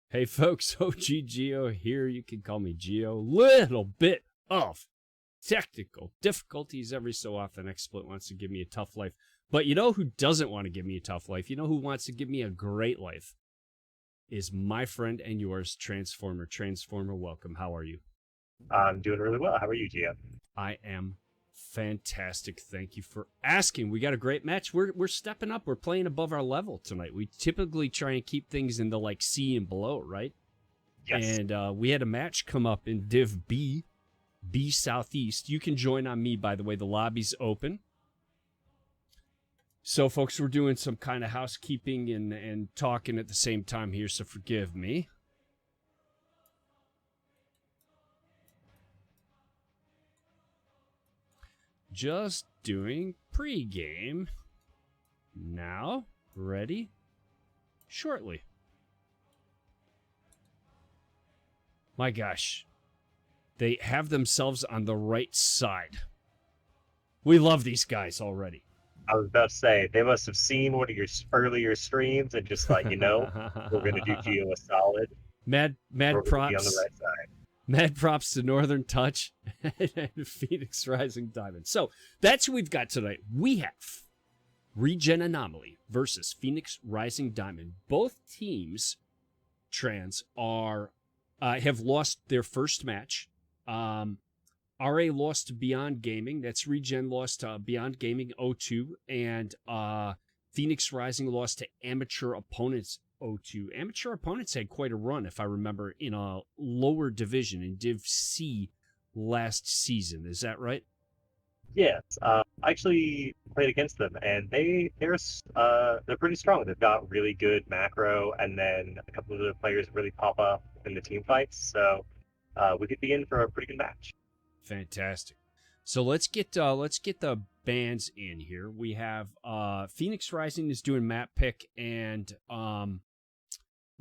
Hey folks, OG Geo here. You can call me Geo. Little bit of technical difficulties every so often. XSplit wants to give me a tough life. But you know who doesn't want to give me a tough life? You know who wants to give me a great life? Is my friend and yours, Transformer. Transformer, welcome. How are you? I'm doing really well. How are you, Gia? I am fantastic. Thank you for asking. We got a great match. We're stepping up. We're playing above our level tonight. We typically try and keep things in the like C and below, right? Yes. And we had a match come up in Div B, B Southeast. You can join on me, by the way. The lobby's open. So, folks, we're doing some kind of housekeeping and talking at the same time here, so forgive me. Just doing pregame. Now, ready? Shortly. My gosh. They have themselves on the right side. We love these guys already. I was about to say, they must have seen one of your earlier streams and just like, we're going to do Geo a solid. Mad We're going to be on the props. right side. Mad props to Northern Touch and Phoenix Rising Diamond. So that's who we've got tonight. We have ReGen Anomaly versus Phoenix Rising Diamond. Both teams, Trans, are have lost their first match. RA lost to Beyond Gaming. That's ReGen lost to Beyond Gaming 0-2. And Phoenix Rising lost to Amateur Opponents 0-2. Amateur Opponents had quite a run, if I remember, in a lower division in Div C last season. Is that right? Yes. I actually played against them, and they're pretty strong. They've got really good macro, and then a couple of the players really pop up in the team fights. So we could be in for a pretty good match. Fantastic. So let's get the bands in here. We have Phoenix Rising is doing map pick, and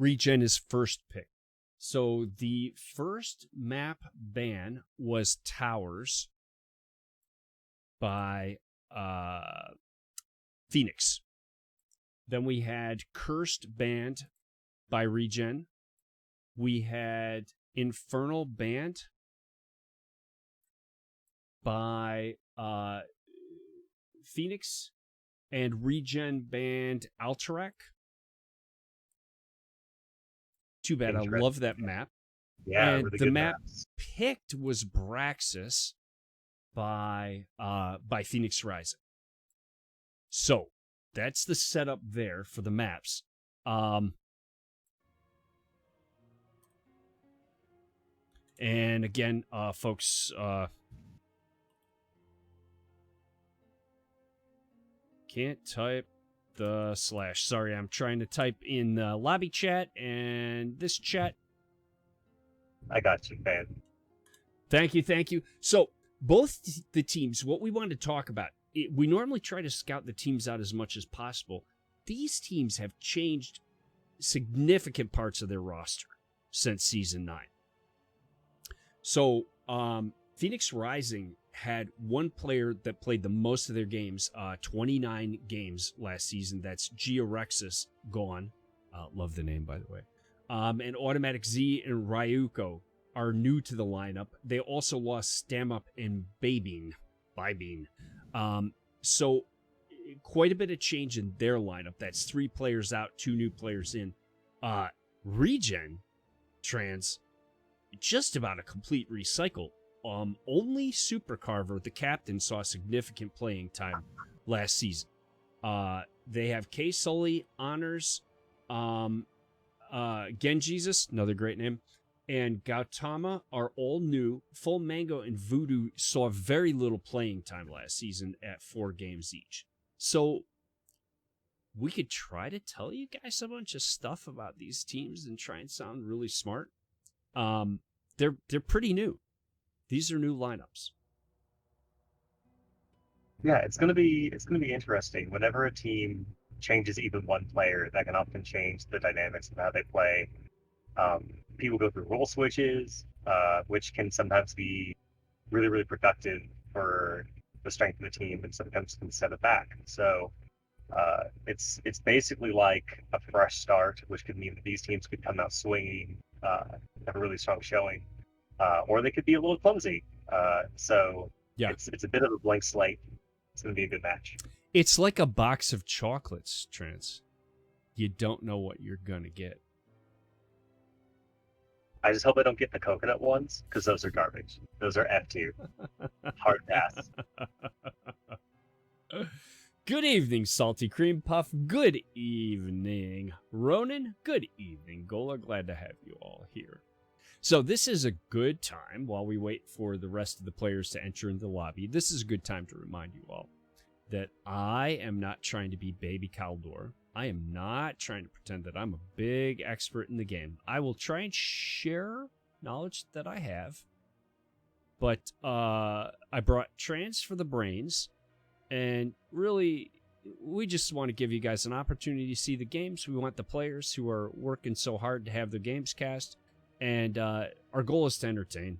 ReGen is first pick. So the first map ban was Towers by Phoenix. Then we had Cursed banned by ReGen. We had Infernal banned by Phoenix, and ReGen banned Alterac. Too bad. I love that map. Yeah, And really the good map maps. picked was Braxis by Phoenix Rising. So that's the setup there for the maps. And again, folks, can't type the /. Sorry, I'm trying to type in the lobby chat and this chat. I got you, man. Thank you. So both the teams, what we want to talk about, we normally try to scout the teams out as much as possible. These teams have changed significant parts of their roster since Season 9. So Phoenix Rising had one player that played the most of their games, 29 games last season. That's Georexis, gone. Love the name, by the way. And Automatic Z and Ryuko are new to the lineup. They also lost Stamup and Bybeen. So quite a bit of change in their lineup. That's 3 players out, 2 new players in. ReGen, Trans, just about a complete recycle. Only Super Carver, the captain, saw significant playing time last season. They have K Sully, Honors, Genjesus, another great name, and Gautama are all new. Full Mango and Voodoo saw very little playing time last season at 4 games each. So we could try to tell you guys a bunch of stuff about these teams and try and sound really smart. They're pretty new. These are new lineups. Yeah, it's gonna be interesting. Whenever a team changes even one player, that can often change the dynamics of how they play. People go through role switches, which can sometimes be really, really productive for the strength of the team, and sometimes can set it back. So It's basically like a fresh start, which could mean that these teams could come out swinging, have a really strong showing, or they could be a little clumsy. So Yeah. it's a bit of a blank slate. It's going to be a good match. It's like a box of chocolates, Trance. You don't know what you're going to get. I just hope I don't get the coconut ones, because those are garbage. Those are F tier. Hard pass. Good evening, Salty Cream Puff. Good evening, Ronan. Good evening, Gola. Glad to have you all here. So this is a good time, while we wait for the rest of the players to enter into the lobby, this is a good time to remind you all that I am not trying to be Baby Caldor. I am not trying to pretend that I'm a big expert in the game. I will try and share knowledge that I have. But I brought Trance for the brains. And really, we just want to give you guys an opportunity to see the games. We want the players who are working so hard to have their games cast. And our goal is to entertain.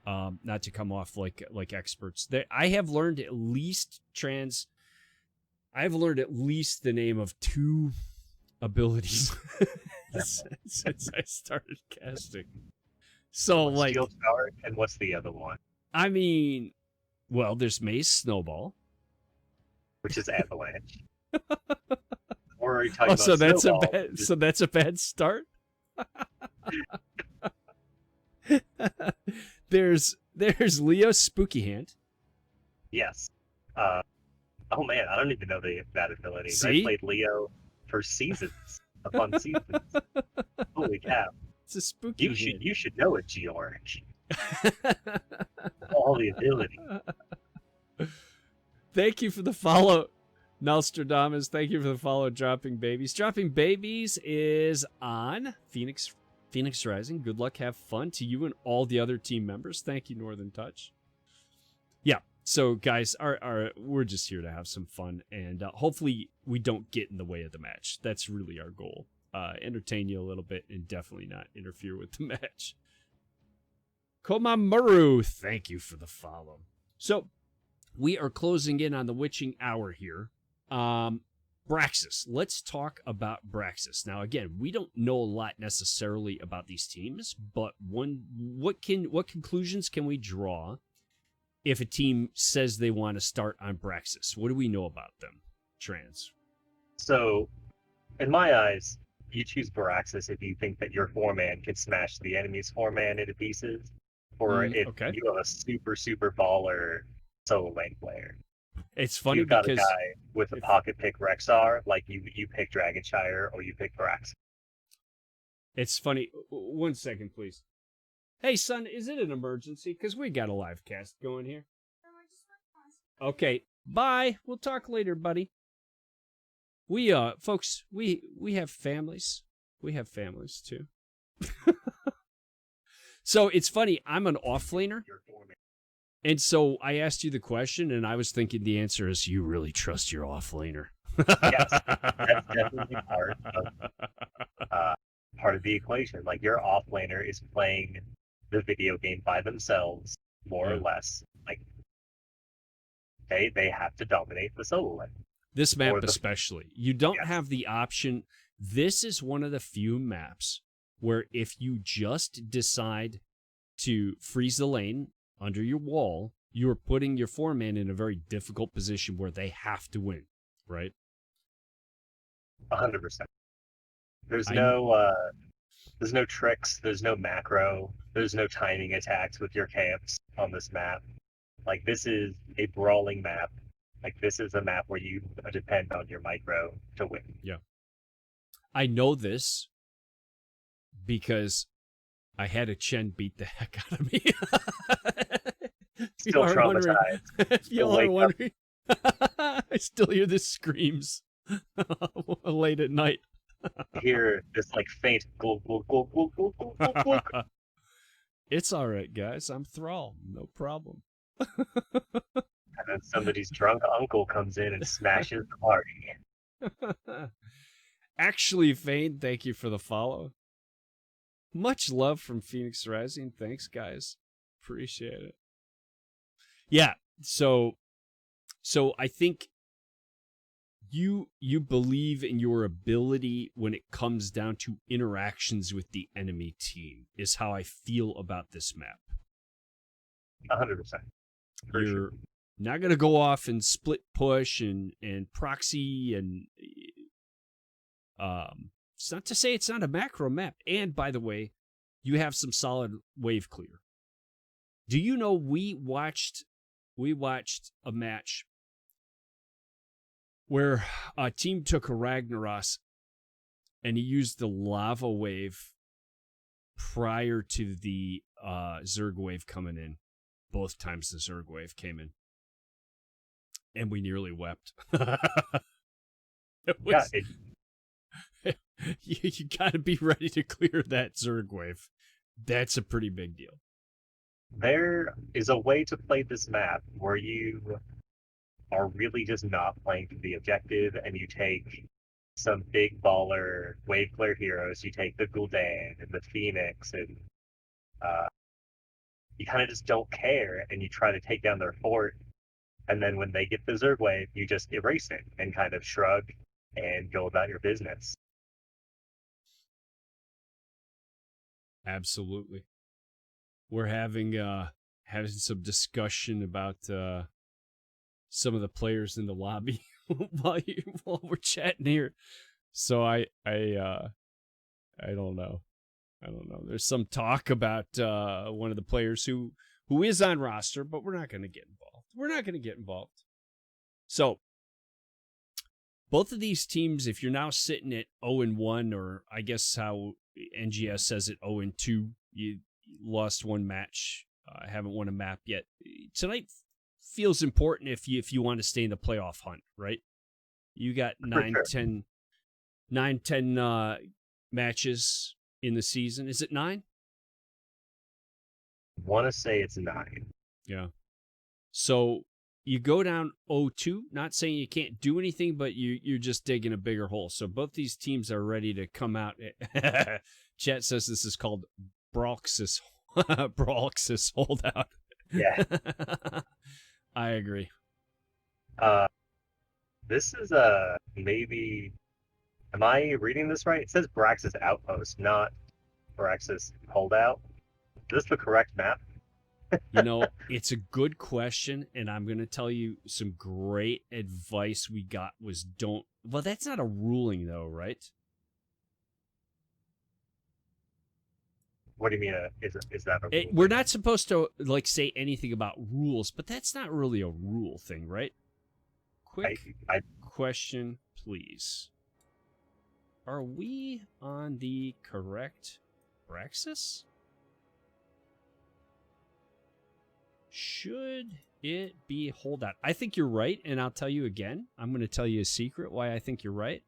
Not to come off like experts. I have learned at least I've learned at least the name of 2 abilities since I started casting. So like Steel Tower, and what's the other one? I mean, well, there's Maze Snowball, which is Avalanche. Or are you talking about so that's Snowball? that's a bad start. There's Leo's Spooky Hand. Yes. Oh man, I don't even know that ability. See? I played Leo for seasons upon seasons. Holy cow! It's a spooky hand. You should know it, George. All the ability. Thank you for the follow, Nostradamus. Thank you for the follow, Dropping Babies. Dropping Babies is on Phoenix Rising. Good luck, have fun to you and all the other team members. Thank you, Northern Touch. Yeah. So, guys, we're just here to have some fun, and hopefully we don't get in the way of the match. That's really our goal. Entertain you a little bit and definitely not interfere with the match. Komamuru, thank you for the follow. So, we are closing in on the witching hour here. Braxis. Let's talk about Braxis. Now, again, we don't know a lot necessarily about these teams, but what conclusions can we draw if a team says they want to start on Braxis? What do we know about them, Trans? So, in my eyes, you choose Baraxis if you think that your 4-man can smash the enemy's 4-man into pieces, or if you have a super baller solo lane player. It's funny You've got because a guy with a pocket pick Rexar, like you pick Dragonshire or you pick Baraxis. It's funny. 1 second, please. Hey, son, is it an emergency? Because we got a live cast going here. Okay, bye. We'll talk later, buddy. We, folks, we have families. We have families, too. So, it's funny. I'm an offlaner. And so, I asked you the question, and I was thinking the answer is, you really trust your offlaner. Yes, that's definitely part of the equation. Like, your offlaner is playing the video game by themselves, more or less. Like, they have to dominate the solo lane. This map especially. You don't have the option. This is one of the few maps where if you just decide to freeze the lane under your wall, you're putting your 4-man in a very difficult position where they have to win, right? 100%. There's no tricks, there's no macro, there's no timing attacks with your camps on this map. Like, this is a brawling map. Like, this is a map where you depend on your micro to win. Yeah. I know this because I had a Chen beat the heck out of me. Still traumatized. If you are wondering, I still hear the screams late at night. Hear this, like, faint glug, glug, glug, glug, glug, glug, glug, glug. It's all right, guys. I'm Thrall. No problem. And then somebody's drunk uncle comes in and smashes the party. Actually, Fane, thank you for the follow. Much love from Phoenix Rising. Thanks, guys. Appreciate it. Yeah, so I think you believe in your ability when it comes down to interactions with the enemy team is how I feel about this map. 100%. For You're sure. not going to go off and split push and proxy and it's not to say it's not a macro map. And by the way, you have some solid wave clear. Do you know we watched a match where a team took a Ragnaros and he used the lava wave prior to the Zerg wave coming in. Both times the Zerg wave came in. And we nearly wept. It was, you got to be ready to clear that Zerg wave. That's a pretty big deal. There is a way to play this map where you are really just not playing for the objective, and you take some big baller wave clear heroes. You take the Gul'dan and the Phoenix, and you kind of just don't care, and you try to take down their fort. And then when they get the Zerg wave, you just erase it and kind of shrug and go about your business. Absolutely. We're having some discussion about some of the players in the lobby while we're chatting here. So I don't know. There's some talk about one of the players who is on roster, but we're not going to get involved. So both of these teams, if you're now sitting at 0-1, or I guess how NGS says it, 0-2, you lost one match, haven't won a map yet. Tonight feels important if you want to stay in the playoff hunt, right? You got 10 matches in the season. Is it 9? Want to say it's 9. Yeah. So you go down 0-2, not saying you can't do anything, but you're just digging a bigger hole. So both these teams are ready to come out. Chat says this is called Broxus holdout. Yeah. I agree. This is maybe. Am I reading this right? It says Braxis Outpost, not Braxis Holdout. Is this the correct map? It's a good question, and I'm going to tell you some great advice we got was don't. Well, that's not a ruling, though, right? What do you mean? Is that a rule? We're not supposed to say anything about rules, but that's not really a rule thing, right? Quick question, please. Are we on the correct Braxis? Should it be holdout? I think you're right, and I'll tell you again. I'm going to tell you a secret why I think you're right.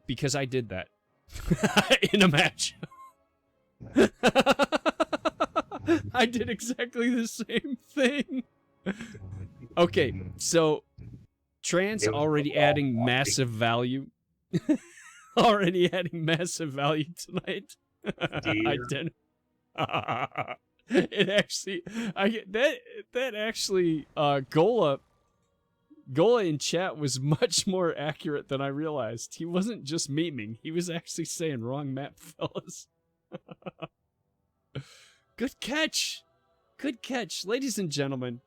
Because I did that in a match. I did exactly the same thing. Okay, so Trans already adding massive value. Already adding massive value tonight. It actually, that actually, Gola in chat was much more accurate than I realized. He wasn't just memeing; he was actually saying wrong map, fellas. Good catch, ladies and gentlemen.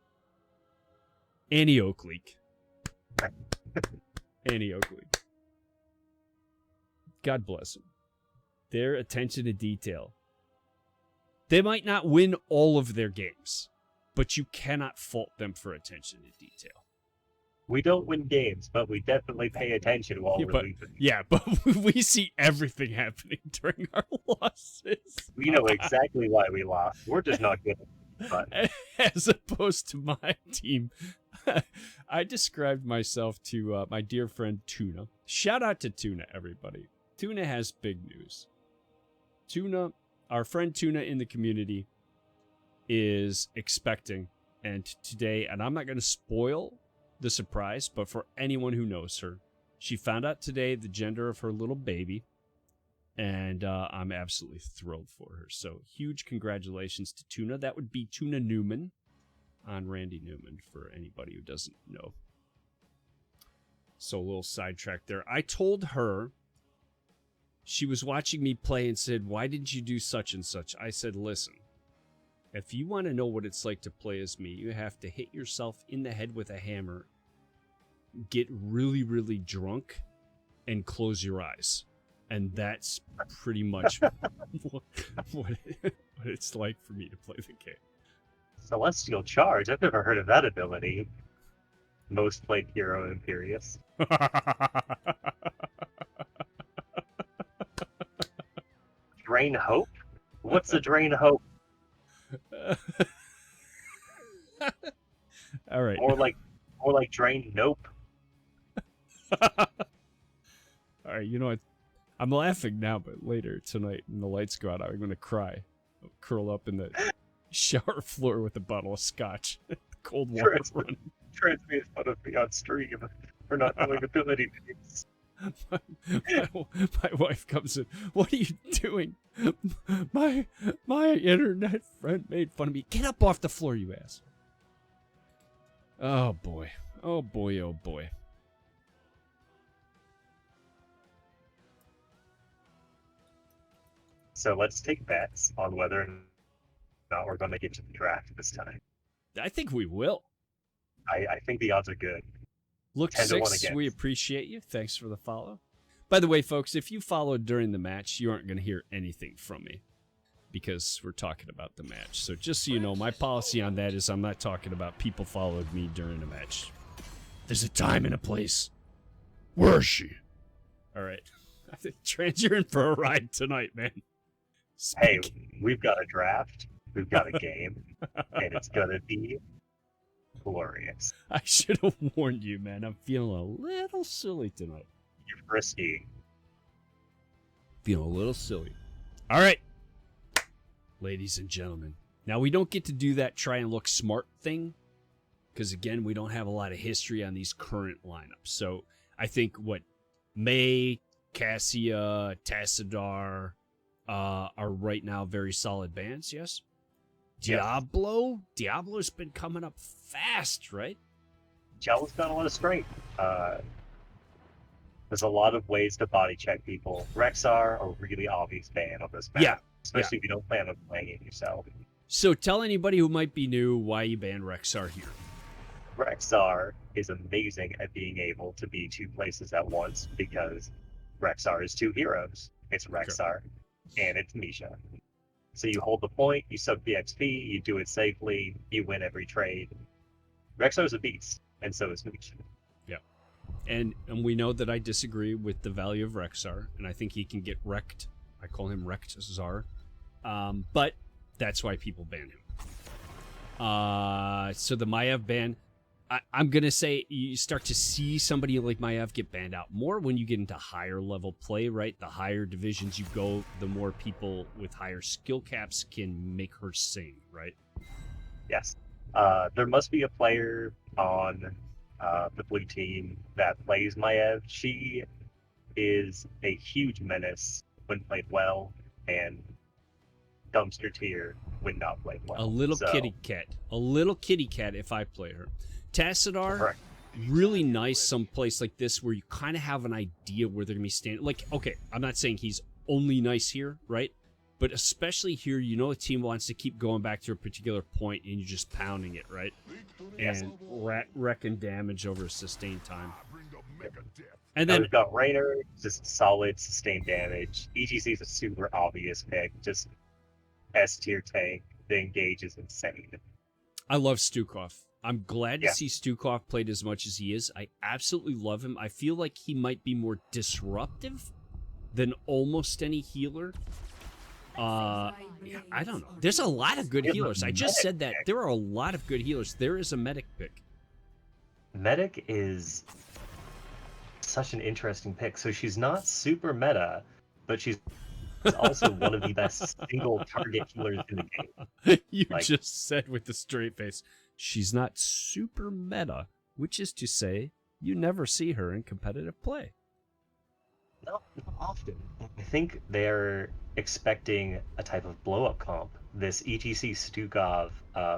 Annie Oakley. God bless him. Their attention to detail. They might not win all of their games, but you cannot fault them for attention to detail. We don't win games, but we definitely pay attention while we're losing. Yeah, but we see everything happening during our losses. We know exactly why we lost. We're just not good. But as opposed to my team, I described myself to my dear friend Tuna. Shout out to Tuna, everybody. Tuna has big news. Tuna, our friend Tuna in the community, is expecting, and today, and I'm not going to spoil the surprise, but for anyone who knows her, she found out today the gender of her little baby, and I'm absolutely thrilled for her. So huge congratulations to Tuna. That would be Tuna Newman. on Randy Newman, for anybody who doesn't know. So a little sidetrack there. I told her, she was watching me play and said, why didn't you do such and such? I said, listen, if you want to know what it's like to play as me, you have to hit yourself in the head with a hammer, get really, really drunk, and close your eyes. And that's pretty much what it's like for me to play the game. Celestial Charge. I've never heard of that ability. Most played Hero Imperious. Drain Hope? What's a Drain Hope? All right. More like Drain Nope. All right, you know what? I'm laughing now, but later tonight when the lights go out, I'm going to cry. I'll curl up in the shower floor with a bottle of scotch. Cold water running. Trans made fun of me on stream for not knowing ability names. My wife comes in. What are you doing? My internet friend made fun of me. Get up off the floor, you ass. Oh boy. Oh boy. Oh boy. So let's take bets on whether or not we're going to get to the draft this time. I think we will. I think the odds are good. Look, 6, we appreciate you. Thanks for the follow. By the way, folks, if you followed during the match, you aren't going to hear anything from me because we're talking about the match. So just so you know, my policy on that is I'm not talking about people followed me during a match. There's a time and a place. Where is she? All right. I think Trans, you're in for a ride tonight, man. Hey, we've got a draft. We've got a game. And it's going to be glorious. I should have warned you, man. I'm feeling a little silly tonight. You're frisky. Feeling a little silly. All right. Ladies and gentlemen. Now, we don't get to do that try and look smart thing. Because, again, we don't have a lot of history on these current lineups. So, I think May, Cassia, Tassadar are right now very solid bands, yes? Diablo? Diablo's been coming up fast, right? Diablo's got a lot of strength. There's a lot of ways to body check people. Rexar, a really obvious ban on this map. Yeah. Especially if you don't plan on playing it yourself. So tell anybody who might be new why you banned Rexar here. Rexar is amazing at being able to be two places at once because Rexar is two heroes. It's Rexar and it's Misha. So you hold the point, you soak the XP, you do it safely, you win every trade. Rexar is a beast, and so is Misha. Yeah. And we know that I disagree with the value of Rexar, and I think he can get wrecked. I call him Wrecked Czar. But that's why people ban him. So the Maiev ban, I'm going to say you start to see somebody like Maiev get banned out more when you get into higher level play, right? The higher divisions you go, the more people with higher skill caps can make her sing, right? Yes. There must be a player on the blue team that plays Maiev. She is a huge menace when played well, and dumpster tier when not played well. A little kitty cat. A little kitty cat if I play her. Tassadar, really nice someplace like this where you kind of have an idea where they're going to be standing. Like, okay, I'm not saying he's only nice here, right? But especially here, you know the team wants to keep going back to a particular point and you're just pounding it, right? And wrecking damage over a sustained time. And then we've got Raynor, just solid sustained damage. EGC is a super obvious pick, just S tier tank. The engage is insane. I love Stukov. I'm glad to see Stukov played as much as he is. I absolutely love him. I feel like he might be more disruptive than almost any healer. I don't know. There's a lot of good healers. I just said that. There are a lot of good healers. There is a medic pick. Medic is such an interesting pick. So she's not super meta, but she's also one of the best single target healers in the game. You just said with a straight face, she's not super meta, which is to say you never see her in competitive play. Not often. I think they're expecting a type of blow up comp. This ETC Stukov,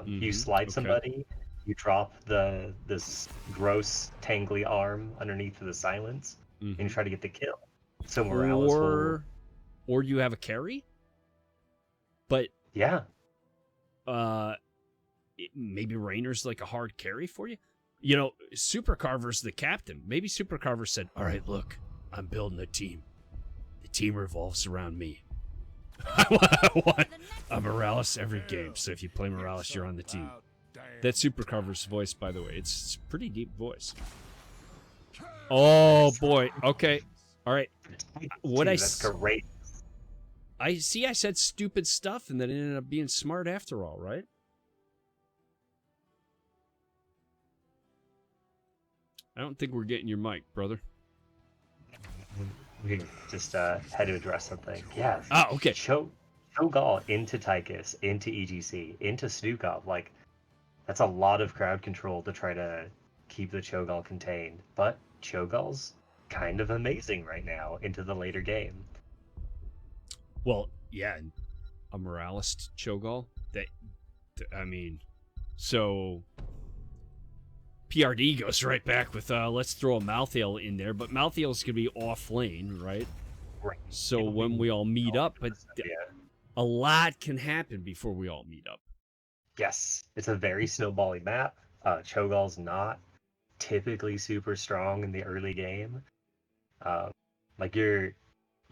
you slide Okay. somebody, you drop this gross tangly arm underneath the silence, and you try to get the kill. So Morales will, Or you have a carry, but yeah, maybe Rainer's like a hard carry for you. You know, Super Carver's the captain. Maybe Super Carver said, "All right, look, I'm building a team. The team revolves around me. I want a Morales every game. So if you play Morales, you're on the team." That's Super Carver's voice, by the way. It's a pretty deep voice. Oh boy. Okay. All right. that's great. I see. I said stupid stuff, and then it ended up being smart after all, right? I don't think we're getting your mic, brother. We just had to address something. Yeah. Ah, okay. Cho'Gall into Tychus, into EGC, into Stukov. Like, that's a lot of crowd control to try to keep the Cho'Gall contained. But Cho'Gall's kind of amazing right now into the later game. Well, yeah, a Morales Cho'Gall. I mean, so PRD goes right back with let's throw a Malthael in there, but Malthael's gonna be off lane, right? Right. So when we all meet up, but a lot can happen before we all meet up. Yes, it's a very snowbally map. Cho'Gall's not typically super strong in the early game. Like you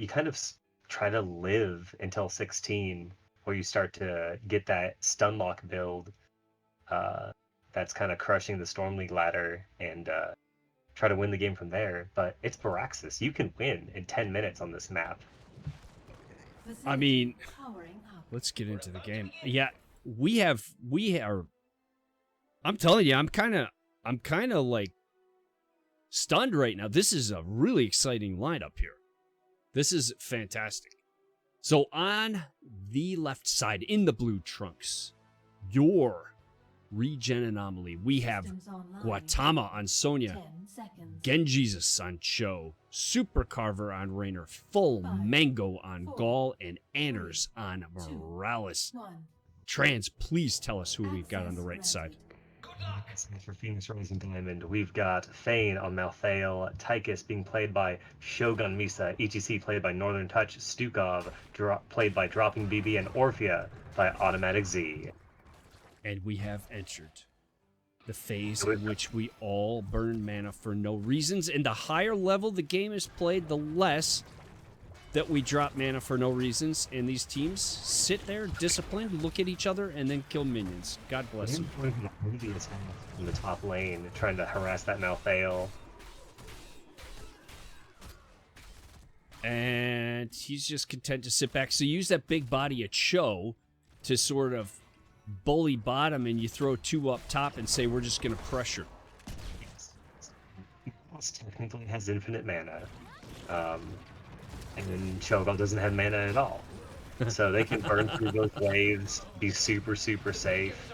kind of try to live until 16, where you start to get that stun lock build. That's kind of crushing the Storm League ladder and try to win the game from there. But it's Firaxis. You can win in 10 minutes on this map. I mean, let's get into the game. Yeah, we are. I'm telling you, I'm kind of like stunned right now. This is a really exciting lineup here. This is fantastic. So on the left side, in the blue trunks, your ReGen Anomaly, we have Guatama on Sonya, Genji's on Cho, Super Carver on Raynor, Full Mango on Gaul, and Anners on Morales. Trans, please tell us who we've got on the right side. For Phoenix Rising Diamond, we've got Fane on Malthael, Tychus being played by Shogun Misa, ETC played by Northern Touch, Stukov played by Dropping BB, and Orphea by Automatic Z. And we have entered the phase in which we all burn mana for no reasons. And the higher level the game is played, the less that we drop mana for no reasons. And these teams sit there, disciplined, look at each other, and then kill minions. God bless them. In the top lane, trying to harass that Malthael. And he's just content to sit back. So use that big body of Cho to sort of bully bottom, and you throw two up top and say, we're just going to pressure. Technically has infinite mana. And then Cho'Gall doesn't have mana at all. So they can burn through those waves, be super, super safe.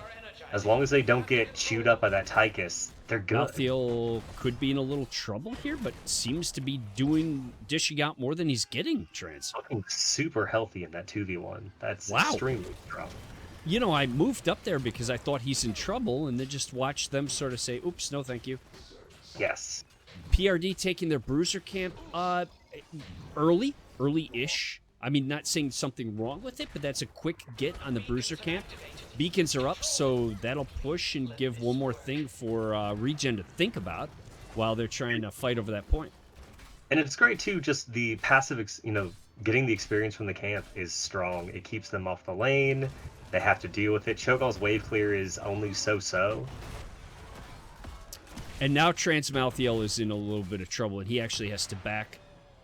As long as they don't get chewed up by that Tychus, they're good. Malthael could be in a little trouble here, but seems to be dishing out more than he's getting, Trans. Looking super healthy in that 2v1. That's extremely strong. You know, I moved up there because I thought he's in trouble, and then just watched them sort of say, oops, no thank you. Yes. PRD taking their bruiser camp early-ish. I mean, not saying something wrong with it, but that's a quick get on the bruiser camp. Beacons are up, so that'll push and give one more thing for ReGen to think about while they're trying to fight over that point. And it's great, too, just the passive, getting the experience from the camp is strong. It keeps them off the lane. They have to deal with it. Cho'Gall's wave clear is only so-so. And now Trans Malthael is in a little bit of trouble, and he actually has to back.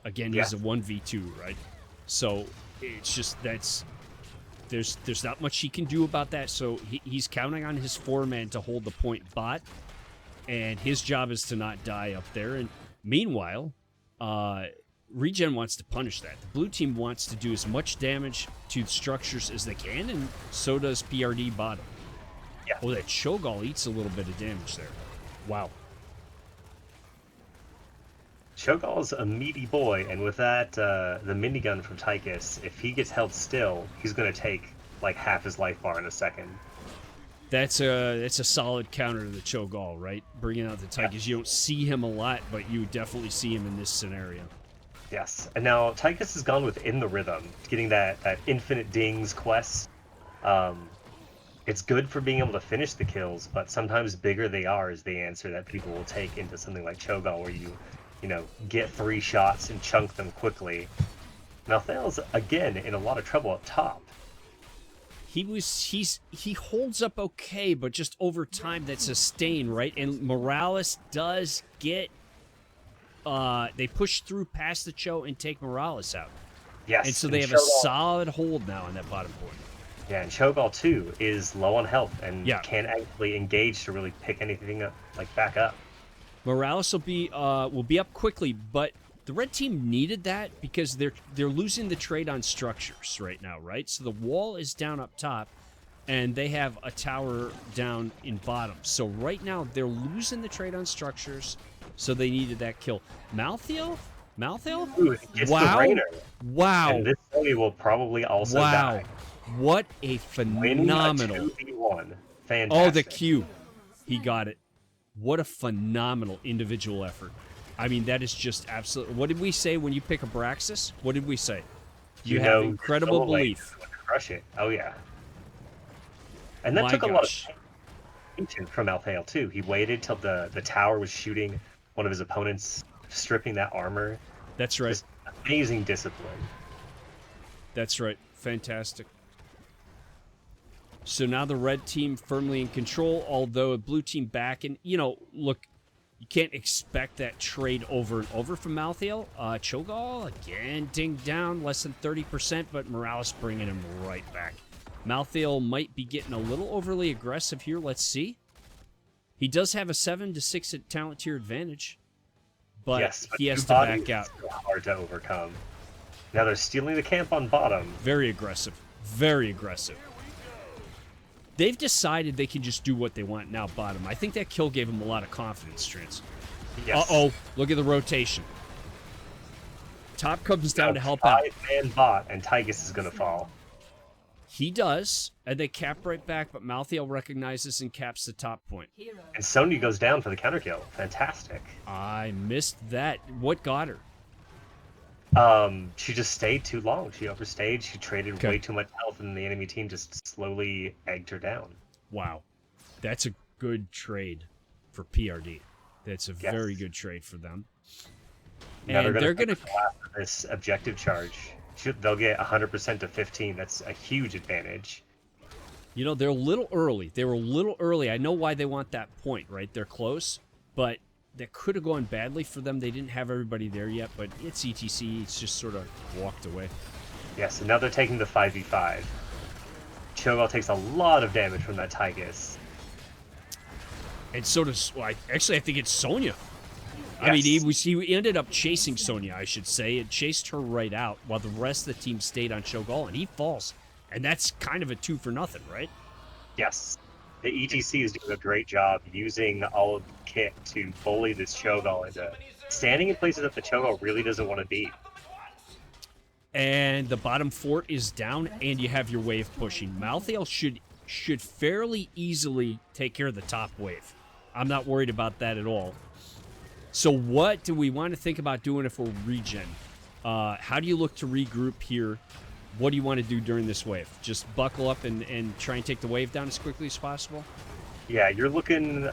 Again, he's a 1v2, right? So it's just there's not much he can do about that. So he's counting on his 4-man to hold the point bot, and his job is to not die up there. And meanwhile, ReGen wants to punish that. The blue team wants to do as much damage to the structures as they can, and so does PRD bottom. Yeah. Oh, that Cho'Gall eats a little bit of damage there. Wow. Cho'Gall's a meaty boy, and with that, the minigun from Tychus, if he gets held still, he's going to take like half his life bar in a second. That's a solid counter to the Cho'Gall, right? Bringing out the Tychus. You don't see him a lot, but you definitely see him in this scenario. Yes, and now Tychus has gone within the rhythm, getting that infinite dings quest. It's good for being able to finish the kills, but sometimes bigger they are is the answer that people will take into something like Cho'Gall, where you know, get 3 shots and chunk them quickly. Malthael's again in a lot of trouble up top. He holds up okay, but just over time that sustain, right? And Morales does get they push through past the Cho and take Morales out. Yes, and so they have a solid hold now on that bottom point. Yeah, and Cho'Gall too is low on health and Yeah. can't actually engage to really pick anything up, like back up. Morales will be up quickly, but the red team needed that because they're losing the trade on structures right now, right? So the wall is down up top, and they have a tower down in bottom. So right now they're losing the trade on structures, so they needed that kill. Malthael? Ooh, gets Wow! the Rainer. Wow! And this Zoe will probably also die. What a phenomenal! Winning a 2v1. Fantastic. Oh, the Q. He got it. What a phenomenal individual effort. I mean, that is just absolute. What did we say when you pick a Braxis? What did we say? You have incredible belief. Crush it. Oh, yeah. And that took a lot of patience from Malthael, too. He waited till the tower was shooting one of his opponents, stripping that armor. That's right. Just amazing discipline. That's right. Fantastic. So now the red team firmly in control, although the blue team back. And, you know, look, you can't expect that trade over and over from Malthael. Cho'Gall, again, dinged down, less than 30%, but Morales bringing him right back. Malthael might be getting a little overly aggressive here. Let's see. He does have a 7-6 at talent tier advantage, but yes, he has to back out. It's hard to overcome. Now they're stealing the camp on bottom. Very aggressive. Very aggressive. They've decided they can just do what they want now bottom. I think that kill gave them a lot of confidence, Trance. Yes. Uh-oh. Look at the rotation. Top comes down to help out. 5-man bot, and Tychus is going to fall. He does, and they cap right back, but Malthael recognizes and caps the top point. And Sonya goes down for the counter kill. Fantastic. I missed that. What got her? She just stayed too long. She overstayed. She traded way too much health, and the enemy team just slowly egged her down. Wow. That's a good trade for PRD. That's a very good trade for them. Now and they're going to this objective charge. They'll get 100% to 15. That's a huge advantage. You know, they're a little early. They were a little early. I know why they want that point, right? They're close, but that could have gone badly for them. They didn't have everybody there yet, but it's ETC. It's just sort of walked away. Yes, and now they're taking the 5v5. Cho'Gall takes a lot of damage from that Tychus. And so does... Well, actually, I think it's Sonya. Yes. I mean, he ended up chasing Sonya, I should say. It chased her right out while the rest of the team stayed on Cho'Gall, and he falls. And that's kind of a 2 for nothing, right? Yes. The ETC is doing a great job using all of the kit to bully this Cho'Gall into standing in places that the Cho'Gall really doesn't want to be. And the bottom fort is down, and you have your wave pushing. Malthael should fairly easily take care of the top wave. I'm not worried about that at all. So what do we want to think about doing if we're ReGen? How do you look to regroup here? What do you want to do during this wave? Just buckle up and try and take the wave down as quickly as possible? Yeah, you're looking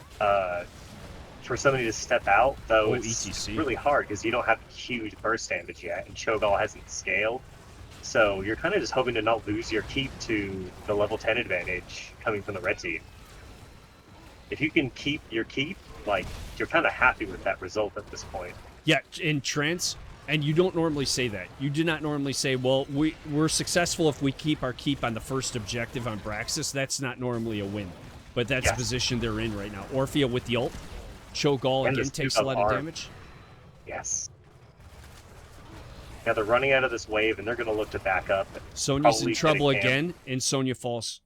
for somebody to step out, though it's ETC. really hard because you don't have huge burst damage yet, and Cho'Gall hasn't scaled. So you're kind of just hoping to not lose your keep to the level 10 advantage coming from the red team. If you can keep your keep, like, you're kind of happy with that result at this point. Yeah, in Trance, and you don't normally say that. You do not normally say, well, we're successful if we keep our keep on the first objective on Braxis. That's not normally a win. But that's the position they're in right now. Orphea with the ult. Cho'Gall again takes a lot of damage. Yes. Now they're running out of this wave, and they're going to look to back up. Sonya's in trouble again, and Sonya falls.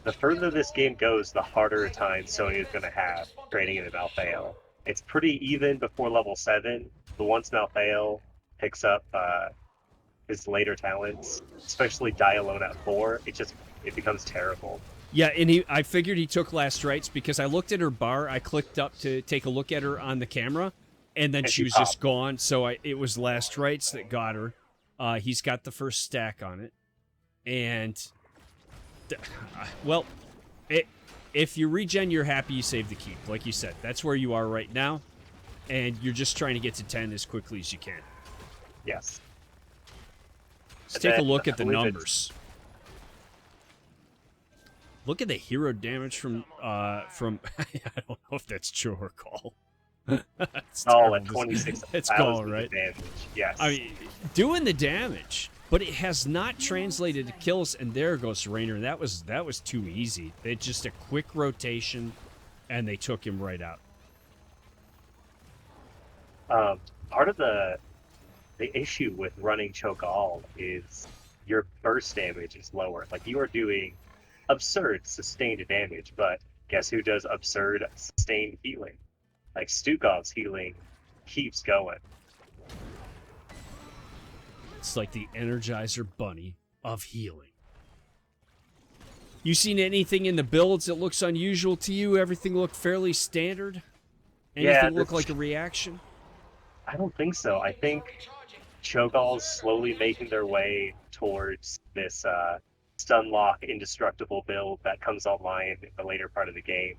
The further this game goes, the harder a time Sonya's going to have trading into Malthael. It's pretty even before level 7, but once Malthael picks up his later talents, especially Die Alone at 4, it becomes terrible. Yeah, and I figured he took last rites because I looked at her bar. I clicked up to take a look at her on the camera, and then And she was just gone. So it was last rites that got her. He's got the first stack on it, and well, if you regen, you're happy you saved the keep. Like you said, that's where you are right now, and you're just trying to get to 10 as quickly as you can. Yes. Let's take a look at the numbers. Look at the hero damage from I don't know if that's true or call. All at 26. It's call, right? Damage. Yes. I mean, doing the damage, but it has not translated to kills. And there goes Rainer. That was too easy. They just a quick rotation, and they took him right out. Part of the issue with running Cho'Gall is your burst damage is lower. Like, you are doing absurd sustained damage, but guess who does absurd sustained healing? Like, Stukov's healing keeps going. It's like the Energizer Bunny of healing. You seen anything in the builds that looks unusual to you? Everything looked fairly standard? Anything look like a reaction? I don't think so. I think Cho'Gall's slowly making their way towards this Stunlock indestructible build that comes online in the later part of the game.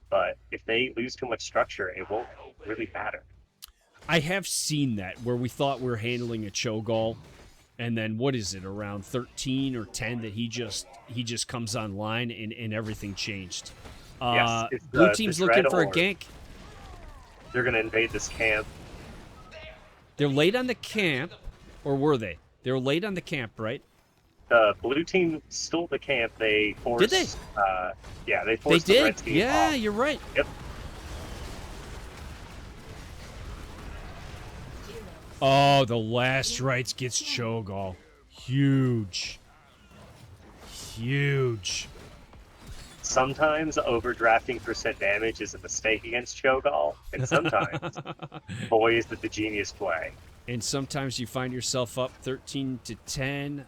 But if they lose too much structure, it won't really matter. I have seen that, where we thought we were handling a Cho'Gall, and then what is it, around 13 or 10 that he just comes online and everything changed. Yes, Blue team's looking for a gank. They're going to invade this camp. They're late on the camp, or were they? They were late on the camp, right? The blue team stole the camp. They forced. Did they? Yeah, they forced the red red team Yeah, off. you're right. Yep. Oh, the last rites gets Cho'Gall. Huge. Huge. Sometimes overdrafting % damage is a mistake against Cho'Gall, and sometimes, boy, is it the genius play. And sometimes you find yourself up 13 to 10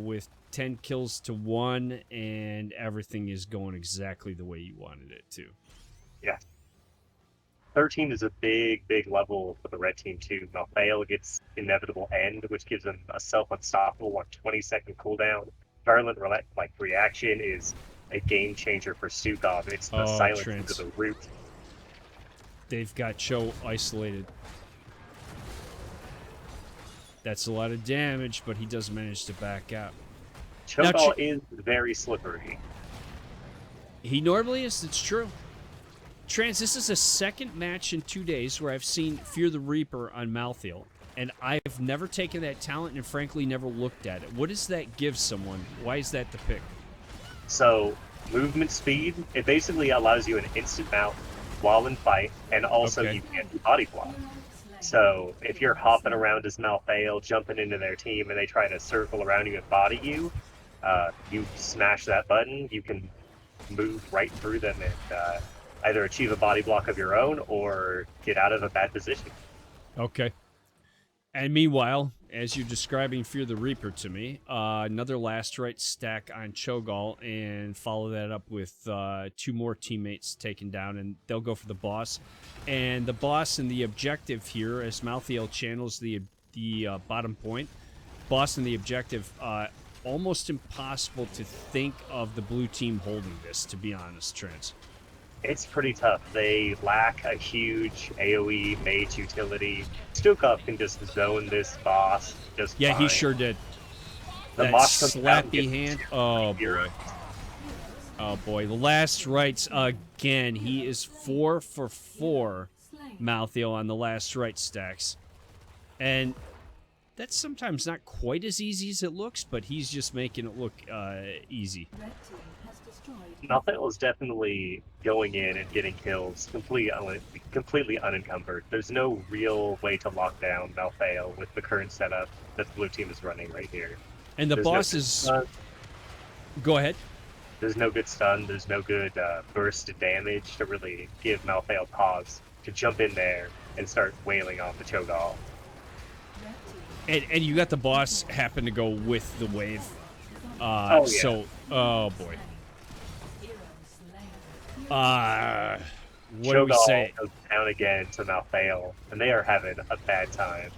with 10 kills to 1, and everything is going exactly the way you wanted it to. Yeah. 13 is a big level for the red team, too. Malthael gets Inevitable End, which gives them a self-unstoppable 120-second cooldown. Virulent Reaction is a game changer for Stukov. It's the silence into the root. They've got Cho isolated. That's a lot of damage, but he does manage to back out. Cho'Gall is very slippery. He normally is, it's true. Trans, this is a second match in 2 days where I've seen Fear the Reaper on Malthael, and I've never taken that talent and frankly never looked at it. What does that give someone? Why is that the pick? So, movement speed, it basically allows you an instant mount while in fight, and also you can body block. So, if you're hopping around as Malthael, jumping into their team, and they try to circle around you and body you, you smash that button, you can move right through them and either achieve a body block of your own or get out of a bad position. Okay. And meanwhile, as you're describing Fear the Reaper to me, another last right stack on Cho'Gall, and follow that up with 2 more teammates taken down, and they'll go for the boss. And the boss and the objective here, as Malthael channels the bottom point, boss and the objective, almost impossible to think of the blue team holding this, to be honest, Trent. It's pretty tough. They lack a huge AoE mage utility. Stukov can just zone this boss just fine. He sure did. The that slappy hand. Oh, boy. Oh, boy. The last rites again. He is 4 for 4, Malthael, on the last right stacks. And that's sometimes not quite as easy as it looks, but he's just making it look easy. Malthael is definitely going in and getting kills completely unencumbered. There's no real way to lock down Malthael with the current setup that the blue team is running right here. And the boss is... Go ahead. There's no good stun. There's no good burst of damage to really give Malthael pause. to jump in there and start wailing on the Cho'Gall. And you got the boss happen to go with the wave. Oh, yeah. So, oh boy. What do we Cho'Gall say? goes down again to Malthael, and they are having a bad time.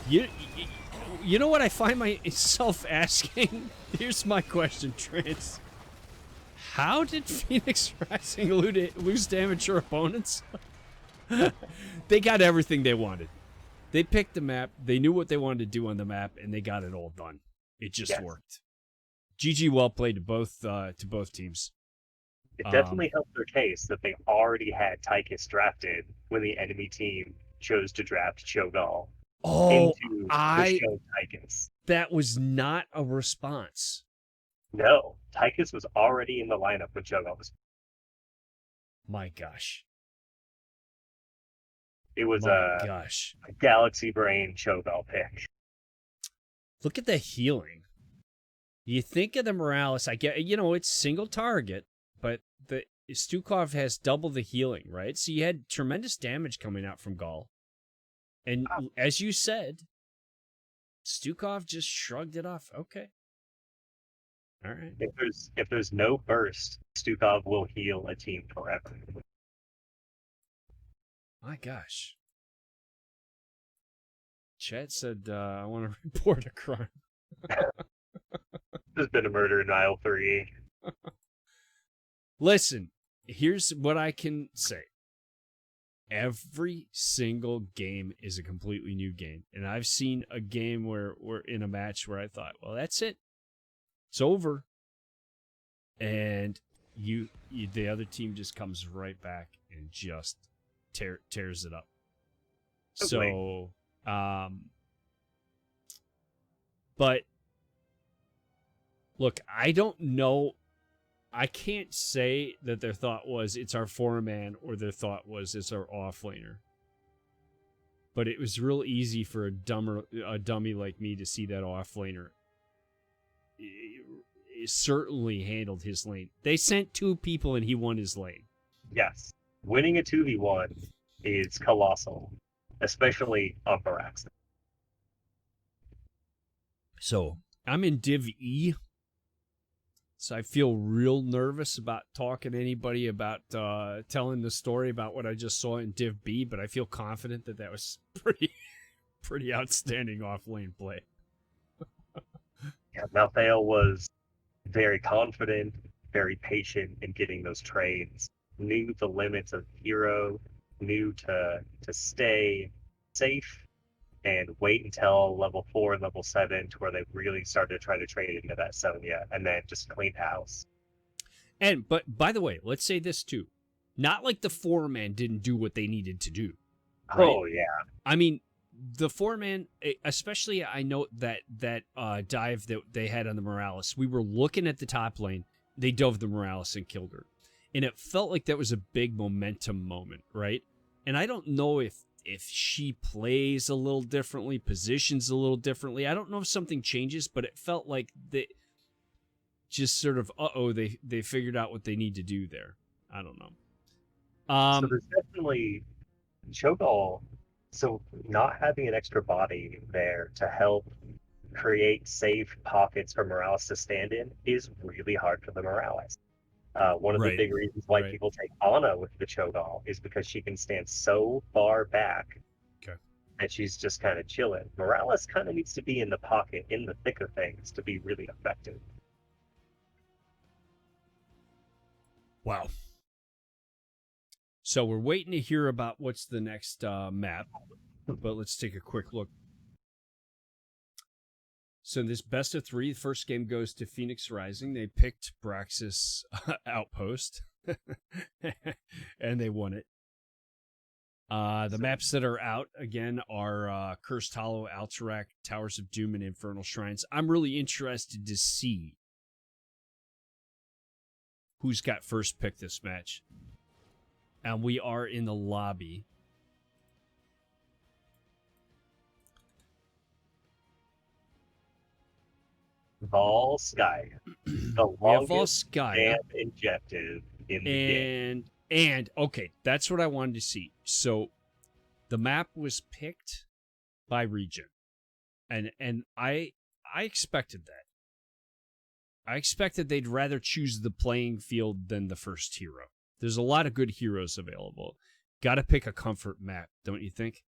You know what I find myself asking? Here's my question, Trance. How did Phoenix Rising lose damage to opponents? They got everything they wanted. They picked the map, they knew what they wanted to do on the map, and they got it all done. It just worked. GG, well played to both teams. It definitely helped their case that they already had Tychus drafted when the enemy team chose to draft Cho'Gall into the show Tychus. That was not a response. No, Tychus was already in the lineup when Cho'Gall was. My gosh. It was a Galaxy Brain Cho'Gall pick. Look at the healing. You think of the Morales, I get, it's single target, but the Stukov has double the healing, right? So you had tremendous damage coming out from Gall. And as you said, Stukov just shrugged it off. Okay. All right. If there's no burst, Stukov will heal a team forever. My gosh. Chad said, I want to report a crime. There's been a murder in aisle 3. Listen, here's what I can say. Every single game is a completely new game. And I've seen a game where we're in a match where I thought, well, that's it. It's over. And the other team just comes right back and just tears it up. Okay. So, but look, I don't know. I can't say that their thought was it's our 4-man or their thought was it's our offlaner. But it was real easy for a dummy like me to see that offlaner. He certainly handled his lane. They sent 2 people and he won his lane. Yes. Winning a 2v1 is colossal, especially on Varaxis. So, I'm in Div E. So I feel real nervous about talking to anybody about telling the story about what I just saw in Div B, but I feel confident that was pretty outstanding off-lane play. Yeah, Malthael was very confident, very patient in getting those trades, knew the limits of hero, knew to stay safe and wait until level 4 and level 7 to where they really started to try to trade into that Sonya and then just clean house. But by the way, let's say this too. Not like the 4-man didn't do what they needed to do. Right? Oh, yeah. I mean, the 4-man, especially I know that dive that they had on the Morales, we were looking at the top lane, they dove the Morales and killed her. And it felt like that was a big momentum moment, right? And I don't know if she plays a little differently, positions a little differently. I don't know if something changes, but it felt like they just sort of, they figured out what they need to do there. I don't know. So there's definitely Cho'Gall. So not having an extra body there to help create safe pockets for Morales to stand in is really hard for the Morales. One of the big reasons why people take Ana with the Cho'Gall is because she can stand so far back that she's just kind of chilling. Morales kind of needs to be in the pocket, in the thick of things, to be really effective. Wow. So we're waiting to hear about what's the next map, but let's take a quick look. So this best of 3, the first game goes to Phoenix Rising. They picked Braxis Outpost, and they won it. The maps that are out, again, are Cursed Hollow, Alterac, Towers of Doom, and Infernal Shrines. I'm really interested to see who's got first pick this match. And we are in the lobby. Volskaya. The longest damn injected in the game. And okay, that's what I wanted to see. So the map was picked by ReGen, and I expected that. I expected they'd rather choose the playing field than the first hero. There's a lot of good heroes available. Got to pick a comfort map, don't you think?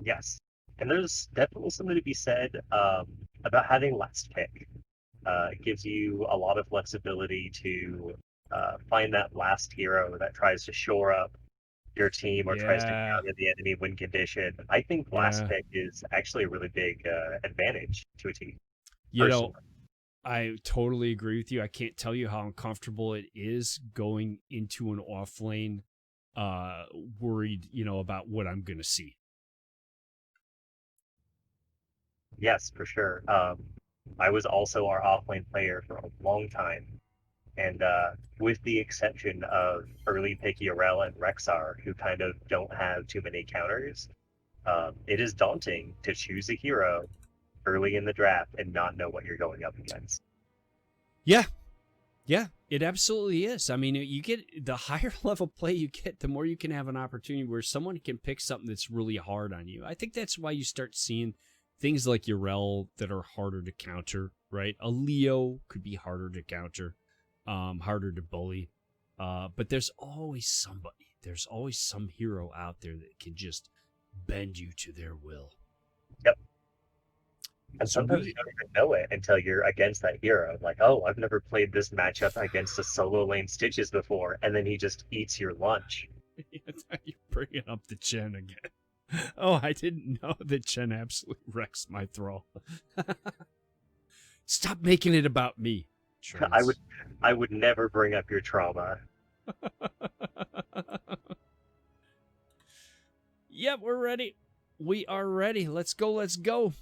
Yes. And there's definitely something to be said about having last pick. It gives you a lot of flexibility to find that last hero that tries to shore up your team or tries to Yeah, counter the enemy win condition. I think last yeah. pick is actually a really big advantage to a team, You know, personally. I totally agree with you. I can't tell you how uncomfortable it is going into an off lane, worried, about what I'm gonna see. Yes, for sure. I was also our offlane player for a long time, and with the exception of early pick Urel and Rexar, who kind of don't have too many counters, it is daunting to choose a hero early in the draft and not know what you're going up against. Yeah, yeah, it absolutely is. I mean, you get the higher level play you get, the more you can have an opportunity where someone can pick something that's really hard on you. I think that's why you start seeing things like Urel that are harder to counter, right? A Leo could be harder to counter, harder to bully. But there's always somebody, there's always some hero out there that can just bend you to their will. Yep. And So sometimes you we, don't even know it until you're against that hero. Like, oh, I've never played this matchup against a solo lane Stitches before, and then he just eats your lunch. you're bringing up the Chen again. Oh, I didn't know that Chen absolutely wrecks my thrall. Stop making it about me, I would Trans. I would never bring up your trauma. Yep, we're ready. We are ready. Let's go. Let's go.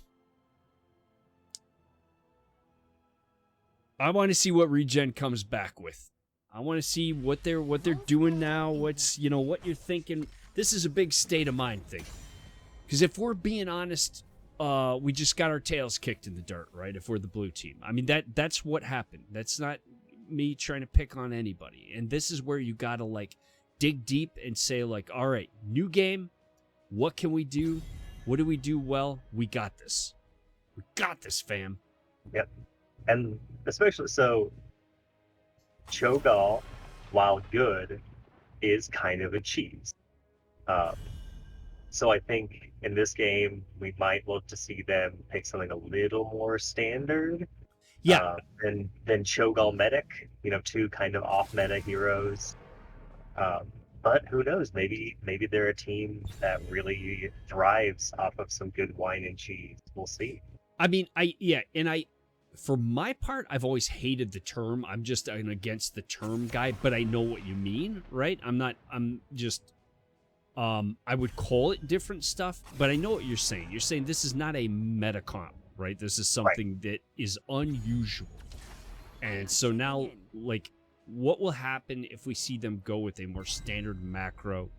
I want to see what ReGen comes back with. I want to see what they're doing now. What's what you're thinking. This is a big state of mind thing. Because if we're being honest, we just got our tails kicked in the dirt, right? If we're the blue team, I mean that's what happened. That's not me trying to pick on anybody. And this is where you gotta dig deep and say all right, new game. What can we do? What do we do well? We got this. We got this, fam. Yep. And especially so, Cho'Gall, while good, is kind of a cheese. Um, so I think in this game we might look to see them pick something a little more standard Yeah, than Cho'Gall Medic. Two kind of off meta heroes. Um, but who knows? Maybe they're a team that really thrives off of some good wine and cheese. We'll see. I mean, and for my part, I've always hated the term. I'm just an against the term guy, but I know what you mean, right? I'm just, I would call it different stuff, but I know what you're saying. You're saying this is not a meta comp, right? This is Right. something that is unusual. And so now, what will happen if we see them go with a more standard macro,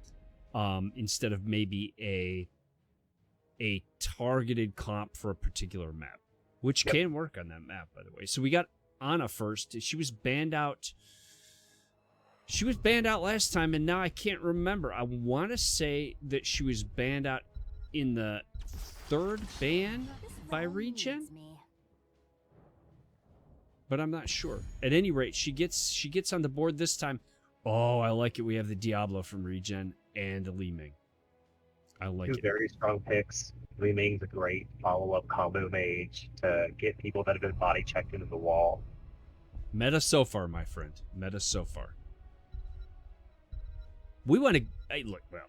instead of maybe a targeted comp for a particular map, which Yep. can work on that map, by the way. So we got Ana first. She was banned out. She was banned out last time, and now I can't remember. I want to say that she was banned out in the third ban by ReGen, but I'm not sure. At any rate, she gets on the board this time. Oh, I like it. We have the Diablo from ReGen and the Li Ming. I like Two it. very strong picks. Li Ming's a great follow-up combo mage to get people that have been body checked into the wall. Meta so far, my friend. Meta so far. We want to. Hey, look, well,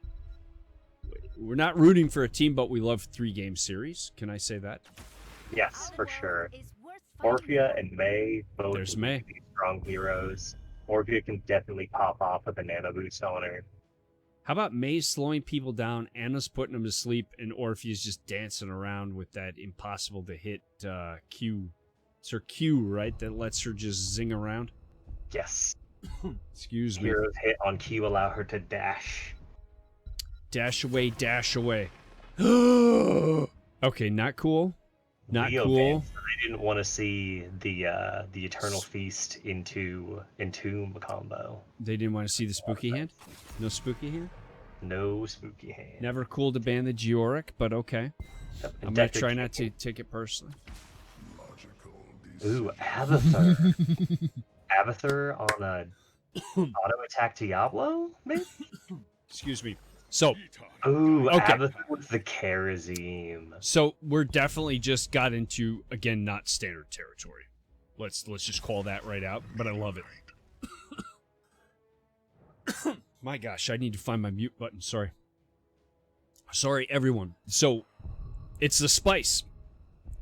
we're not rooting for a team, but we love 3-game series. Can I say that? Yes, for sure. Orphea and May, both There's May. really strong heroes. Orphea can definitely pop off a banana boost on her. How about May slowing people down, Anna's putting them to sleep, and Orpheus just dancing around with that impossible to hit Q. It's her Q, right? That lets her just zing around. Yes. Excuse me. Heroes hit on Q allow her to dash. Dash away, dash away. Okay, not cool. Not Leo cool. banned didn't want to see the Eternal Feast into Entomb combo. They didn't want to see the spooky hand? No spooky hand? No spooky hand. Never cool to ban the Georic, but okay. Yep, I'm going to try not to take it personally. Ooh, Abathur. Abathur on a auto attack Diablo, maybe? Excuse me. So, ooh, okay. Abathur with the Kharazim. So we're definitely just got into, again, not standard territory. Let's just call that right out, but I love it. My gosh, I need to find my mute button. Sorry. Sorry, everyone. So, it's the spice.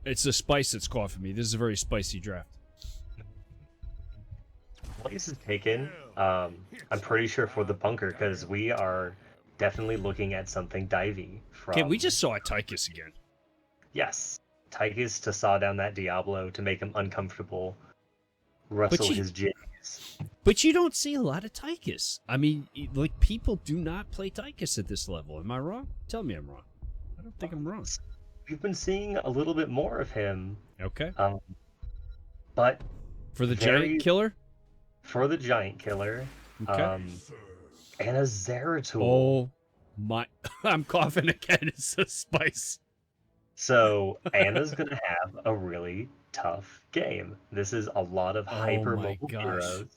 It's the spice that's coughing me. This is a very spicy draft. Place is taken, I'm pretty sure for the bunker, because we are definitely looking at something divey from... Okay, we just saw a Tychus again. Yes. Tychus to saw down that Diablo to make him uncomfortable. Rustle his J's. But you don't see a lot of Tychus. I mean, like, people do not play Tychus at this level. Am I wrong? Tell me I'm wrong. I don't think I'm wrong. We've been seeing a little bit more of him. Okay. But... For the giant killer? For the giant killer. Okay. And a Zeratul. Oh my... I'm coughing again. It's a spice. So, Anna's going to have a really tough game. This is a lot of hyper-mobile heroes,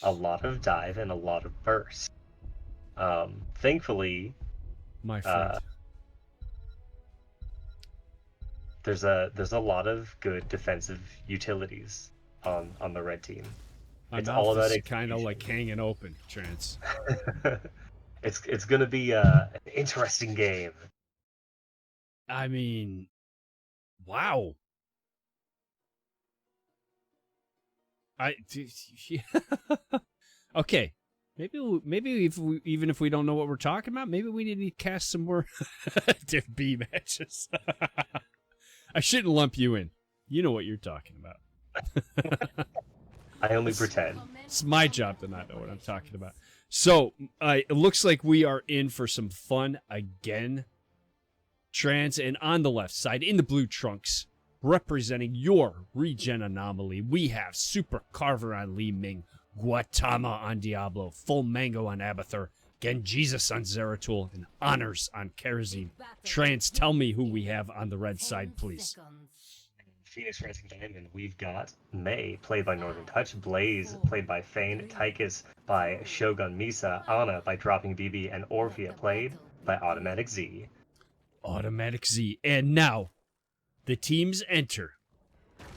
a lot of dive, and a lot of burst. Thankfully... My friend. There's a lot of good defensive utilities on the red team. It's all about it. Kind of like hanging open, Trance. It's gonna be an interesting game. I mean, wow. Okay. Maybe even if we don't know what we're talking about, maybe we need to cast some more diff B matches. I shouldn't lump you in. You know what you're talking about. I only pretend. It's my job to not know what I'm talking about. So, it looks like we are in for some fun again. Trans, and on the left side, in the blue trunks, representing your ReGen Anomaly, we have Super Carver on Li Ming, Guatama on Diablo, Full Mango on Abathur, Genjisus on Zeratul, and Honors on Kharazim. Trance, tell me who we have on the red side, please. Phoenix Rising Diamond, we've got May, played by Northern Touch, Blaze, played by Fane, Tychus by Shogun Misa, Ana by Dropping BB, and Orphea, played by Automatic Z. Automatic Z. And now, the teams enter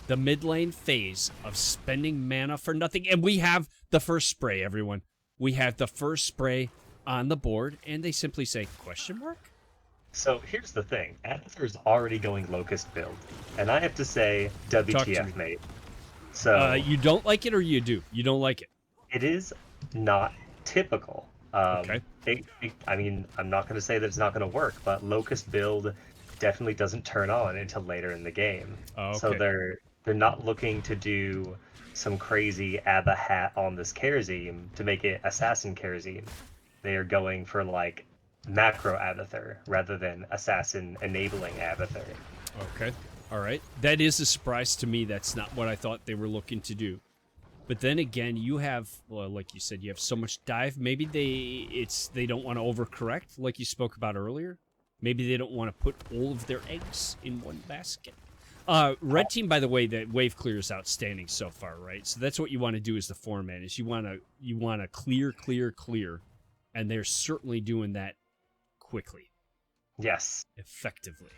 the mid lane phase of spending mana for nothing. And we have the first spray, everyone. We have the first spray on the board, and they simply say, question mark? So here's the thing. Abathur's already going Locust build. And I have to say, WTF, mate. So you don't like it or you do? You don't like it? It is not typical. Okay. I mean, I'm not going to say that it's not going to work, but Locust build definitely doesn't turn on until later in the game. Oh, okay. So they're not looking to do some crazy Abba hat on this Kharazim to make it Assassin Kharazim. They are going for like macro Abathur rather than assassin enabling Abathur. Okay. All right. That is a surprise to me. That's not what I thought they were looking to do. But then again, you have, well, like you said, you have so much dive. Maybe they don't want to overcorrect, like you spoke about earlier. Maybe they don't want to put all of their eggs in one basket. Red team, by the way, the wave clear is outstanding so far, right? So that's what you want to do as the format, is you want to clear, and they're certainly doing that quickly. Yes. Effectively.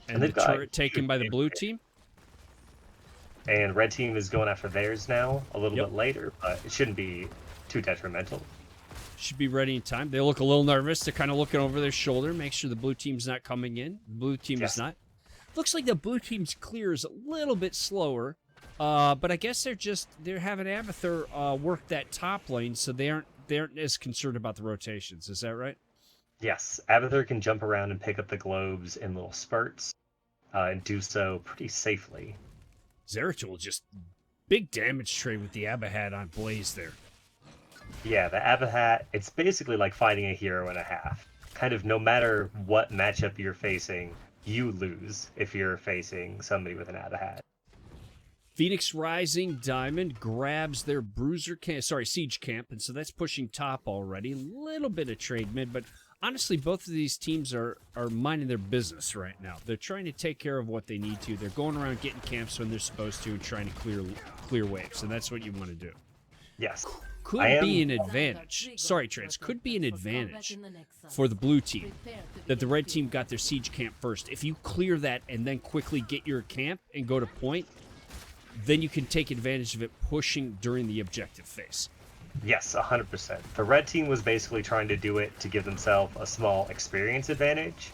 And the turret taken by the blue team? And red team is going after theirs now a little bit later, but it shouldn't be too detrimental. Should be ready in time. They look a little nervous. They're kind of looking over their shoulder, make sure the blue team's not coming in. The blue team is not. Looks like the blue team's clear is a little bit slower, but I guess they're having Abathur work that top lane, so they aren't as concerned about the rotations. Is that right? Yes, Abathur can jump around and pick up the globes in little spurts, and do so pretty safely. Zeratul just big damage trade with the Abba hat on Blaze there. Yeah, the Abba hat, it's basically like fighting a hero and a half. Kind of no matter what matchup you're facing, you lose if you're facing somebody with an out of hat. Phoenix Rising Diamond grabs their Bruiser camp, Siege camp, and so that's pushing top already. A little bit of trade mid, but honestly, both of these teams are minding their business right now. They're trying to take care of what they need to. They're going around getting camps when they're supposed to and trying to clear waves, and that's what you want to do. Yes. Could be an advantage. Sorry, Trans. Could be an advantage for the blue team that the red team got their siege camp first. If you clear that and then quickly get your camp and go to point, then you can take advantage of it pushing during the objective phase. Yes, 100%. The red team was basically trying to do it to give themselves a small experience advantage.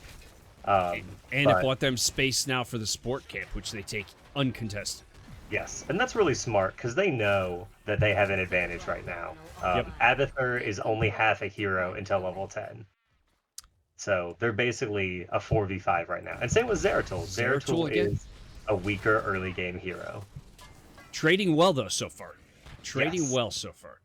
And it bought them space now for the sport camp, which they take uncontested. Yes, and that's really smart because they know that they have an advantage right now. Abathur is only half a hero until level 10. So they're basically a 4v5 right now. And same with Zeratul. Zeratul is a weaker early game hero. Trading well, though, so far. Trading well so far.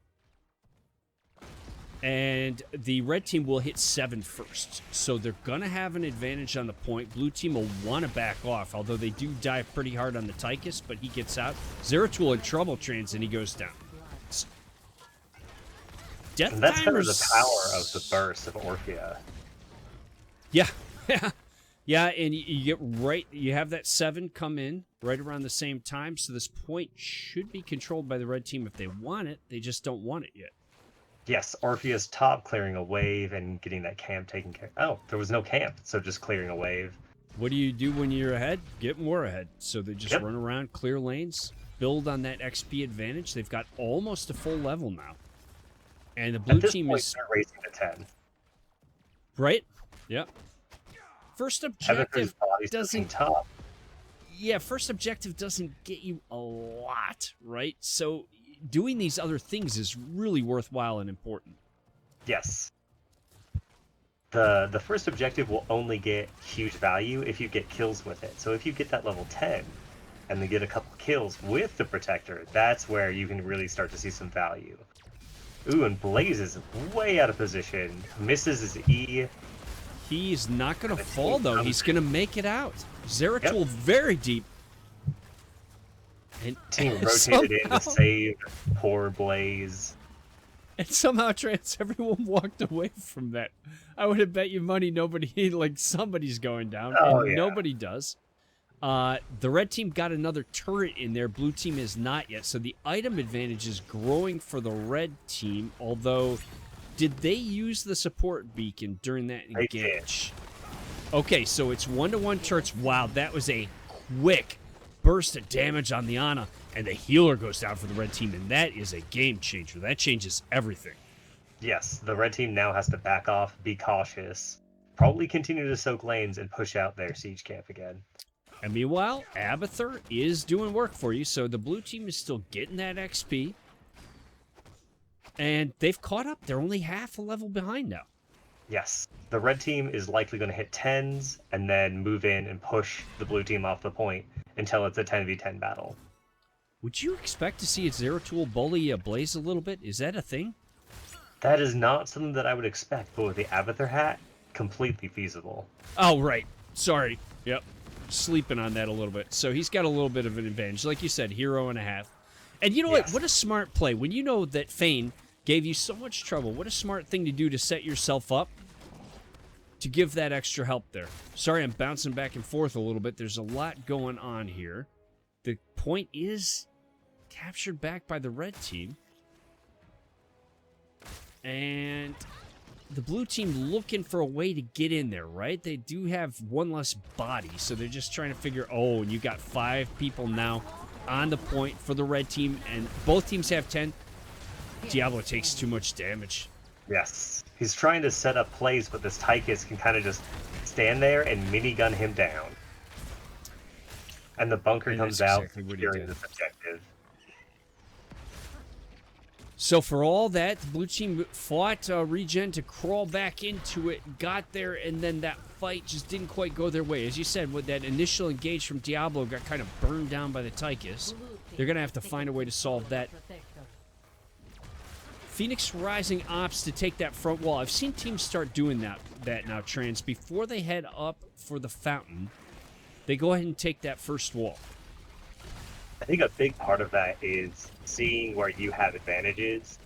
And the red team will hit 7 first. So they're going to have an advantage on the point. Blue team will want to back off, although they do dive pretty hard on the Tychus, but he gets out. Zeratul in trouble, Trans, and he goes down. And that's kind of the power of the burst of Orphea. Yeah. Yeah, and you have that 7 come in right around the same time, so this point should be controlled by the red team if they want it. They just don't want it yet. Yes, Orphea's top, clearing a wave and getting that camp taken care of. Oh, there was no camp, so just clearing a wave. What do you do when you're ahead? Get more ahead. So they just run around, clear lanes, build on that XP advantage. They've got almost a full level now. And the blue team is racing to 10. Right? Yep. First objective doesn't top. Yeah, first objective doesn't get you a lot, right? So doing these other things is really worthwhile and important. Yes. The first objective will only get huge value if you get kills with it. So if you get that level 10 and then get a couple kills with the protector, that's where you can really start to see some value. Ooh, and Blaze is way out of position. Misses his E. He's not going to fall, though. He's going to make it out. Zeratul very deep. And team rotated in to save poor Blaze. And somehow, Trans, everyone walked away from that. I would have bet you money somebody's going down, and nobody does. The red team got another turret in there. Blue team is not yet. So the item advantage is growing for the red team, although... Did they use the support beacon during that engage? Okay, so it's 1-to-1 turrets. Wow, that was a quick burst of damage on the Ana, and the healer goes down for the red team, and that is a game changer. That changes everything. Yes, the red team now has to back off, be cautious, probably continue to soak lanes, and push out their siege camp again. And meanwhile, Abathur is doing work for you, so the blue team is still getting that XP. And they've caught up. They're only half a level behind now. Yes. The red team is likely going to hit 10s and then move in and push the blue team off the point until it's a 10v10 battle. Would you expect to see a Zeratul bully Blaze a little bit? Is that a thing? That is not something that I would expect, but with the Abathur hat, completely feasible. Oh, right. Sorry. Yep. Sleeping on that a little bit. So he's got a little bit of an advantage. Like you said, hero and a half. And you know what? What a smart play. When you know that Fane gave you so much trouble, what a smart thing to do to set yourself up to give that extra help there. Sorry, I'm bouncing back and forth a little bit. There's a lot going on here. The point is captured back by the red team. And the blue team looking for a way to get in there, right? They do have one less body, so they're just trying to figure, oh, you got 5 people now on the point for the red team, and both teams have 10. Diablo takes too much damage. Yes. He's trying to set up plays, but this Tychus can kind of just stand there and minigun him down. And the bunker comes out during this objective. So for all that, the blue team fought ReGen to crawl back into it, got there, and then that fight just didn't quite go their way. As you said, with that initial engage from Diablo got kind of burned down by the Tychus. They're going to have to find a way to solve that. Phoenix Rising opts to take that front wall. I've seen teams start doing that now, Trans. Before they head up for the fountain, they go ahead and take that first wall. I think a big part of that is seeing where you have advantages.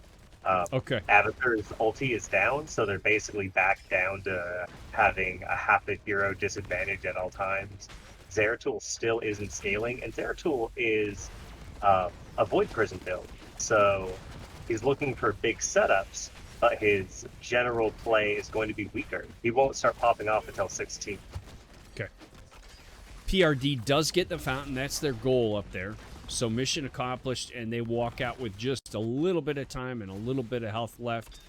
Okay. Avatar's ulti is down, so they're basically back down to having a half a hero disadvantage at all times. Zeratul still isn't scaling, and Zeratul is a Void Prison build, so he's looking for big setups, but his general play is going to be weaker. He won't start popping off until 16. Okay. PRD does get the fountain. That's their goal up there. So mission accomplished, and they walk out with just a little bit of time and a little bit of health left.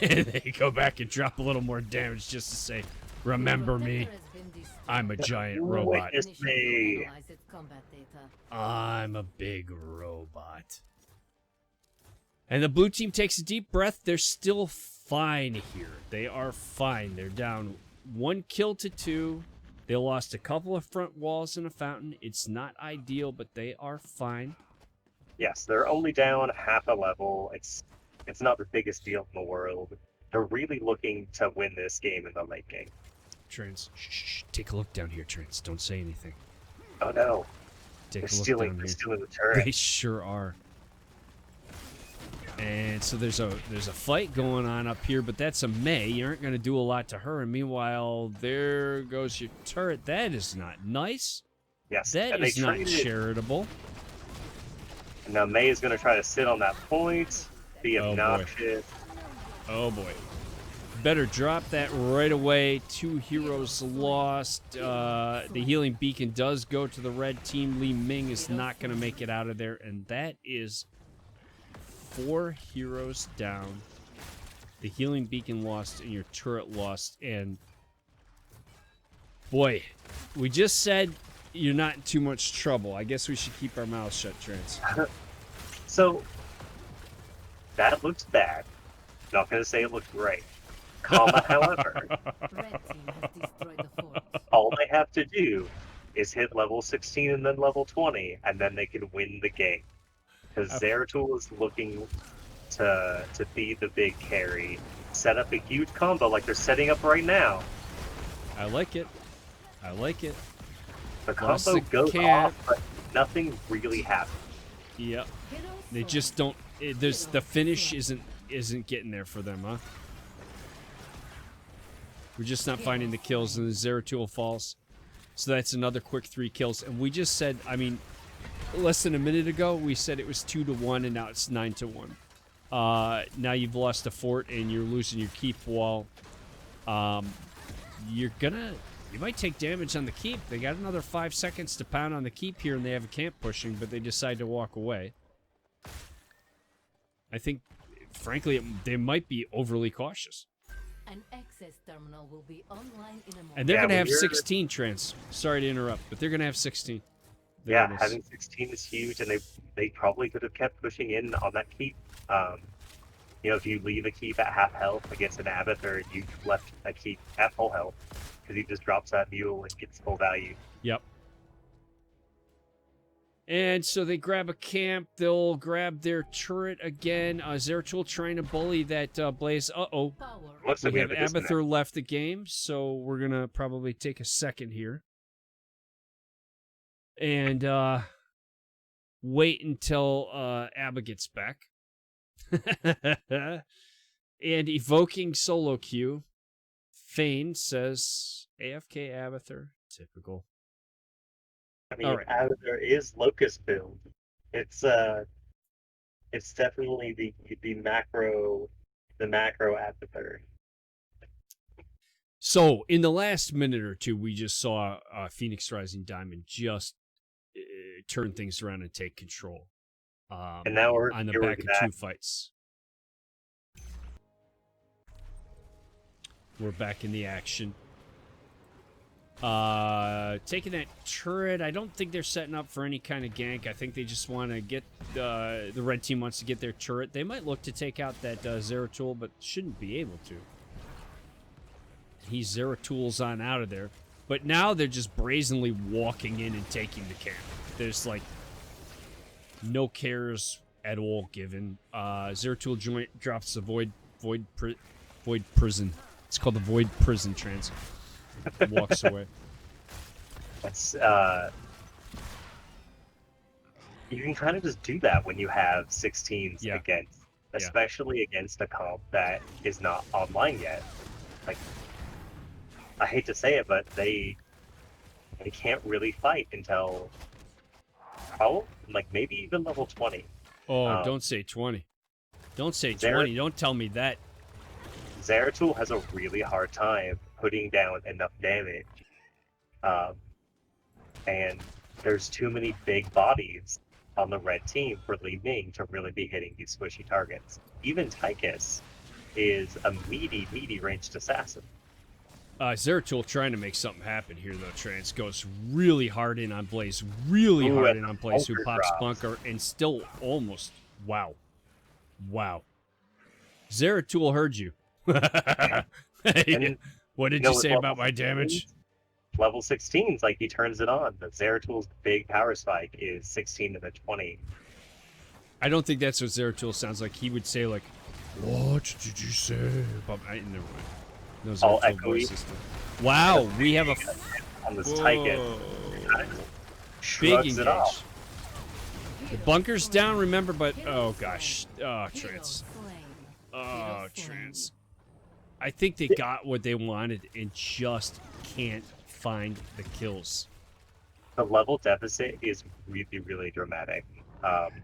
And they go back and drop a little more damage just to say, remember me, I'm a giant robot. Witness me. I'm a big robot. And the blue team takes a deep breath. They're still fine here. They are fine. They're down 1 kill to 2. They lost a couple of front walls and a fountain. It's not ideal, but they are fine. Yes, they're only down half a level. It's not the biggest deal in the world. They're really looking to win this game in the late game. Trans, shh, take a look down here, Trans. Don't say anything. Oh no. Take They're a look stealing, down they're here. stealing the turret. They sure are. And so there's a fight going on up here, but that's a Mei. You aren't going to do a lot to her. And meanwhile, there goes your turret. That is not nice. Yes, That and is they not traded. charitable. And now Mei is going to try to sit on that point, be Oh, boy. obnoxious. Oh boy. Better drop that right away. 2 heroes lost. The healing beacon does go to the red team. Li Ming is not going to make it out of there. And that is 4 heroes down. The healing beacon lost and your turret lost. And boy, we just said you're not in too much trouble. I guess we should keep our mouths shut, Trans. So, that looks bad. Not going to say it looks great. Comma, however, all they have to do is hit level 16 and then level 20, and then they can win the game. Because Zeratul is looking to be the big carry, set up a huge combo like they're setting up right now. I like it. I like it. The Lost combo the goes camp. off, but nothing really happens. Yep. They just don't. There's the finish isn't getting there for them, huh? We're just not finding the kills, and the Zeratul falls. So that's another quick 3 kills. And we just said, I mean, less than a minute ago, we said it was 2-1, and now it's 9-1. Now you've lost a fort, and you're losing your keep wall. You might take damage on the keep. They got another 5 seconds to pound on the keep here, and they have a camp pushing, but they decide to walk away. I think, frankly, they might be overly cautious. An access terminal will be online in a moment. And they're going to have when you're- 16, Trans. Sorry to interrupt, but they're going to have 16. There Yeah, it is. having 16 is huge, and they probably could have kept pushing in on that keep. If you leave a keep at half health against an Abath, or you left a keep at full health, because he just drops that mule and gets full value. Yep. And so they grab a camp. They'll grab their turret again. Zeratul trying to bully that Blaze. Uh-oh. Power. Looks like We we have have a disconnect. Abathur left the game, so we're going to probably take a second here. And wait until Abba gets back. And evoking solo queue, Fane says, AFK Abathur, typical. I mean, All right. Abathur is Locust build. It's definitely the macro Abathur. So, in the last minute or two, we just saw Phoenix Rising Diamond just turn things around and take control. And now we're on the here back with of that. 2 fights. We're back in the action. Taking that turret, I don't think they're setting up for any kind of gank. I think they just want to get, the red team wants to get their turret. They might look to take out that Zeratul, but shouldn't be able to. He's Zeratul's on out of there. But now they're just brazenly walking in and taking the camp. There's like no cares at all given. Zeratul joint drops the void prison. It's called the void prison trance. Walks away. That's you can kind of just do that when you have 16s Yeah. against, especially against a comp that is not online yet. Like, I hate to say it, but they can't really fight until probably like maybe even level 20. Oh, don't say 20. Don't say Zer- 20. Don't tell me that. Zeratul has a really hard time putting down enough damage, and there's too many big bodies on the red team for Li Ming to really be hitting these squishy targets. Even Tychus is a meaty ranged assassin. Zeratul trying to make something happen here, though. Trance goes really hard in on Blaze. Really hard in on Blaze, who bunker pops drops. bunker and still almost. Wow. Wow. Zeratul heard you. And, what did know, you with say level about my 16s, damage? Level 16s, like he turns it on. But Zeratul's big power spike is 16 to the 20. I don't think that's what Zeratul sounds like. He would say, like, what did you say about my... Never mind. No All Zeratul echoey. voice system. Wow, we have a... On this Tychus, Big shrugs it off. engage. The bunker's down, remember, but... Oh, gosh. Oh, Hero Trance. slain. Oh, Hero slain. Trance. I think they got what they wanted and just can't find the kills. The level deficit is really dramatic. They got to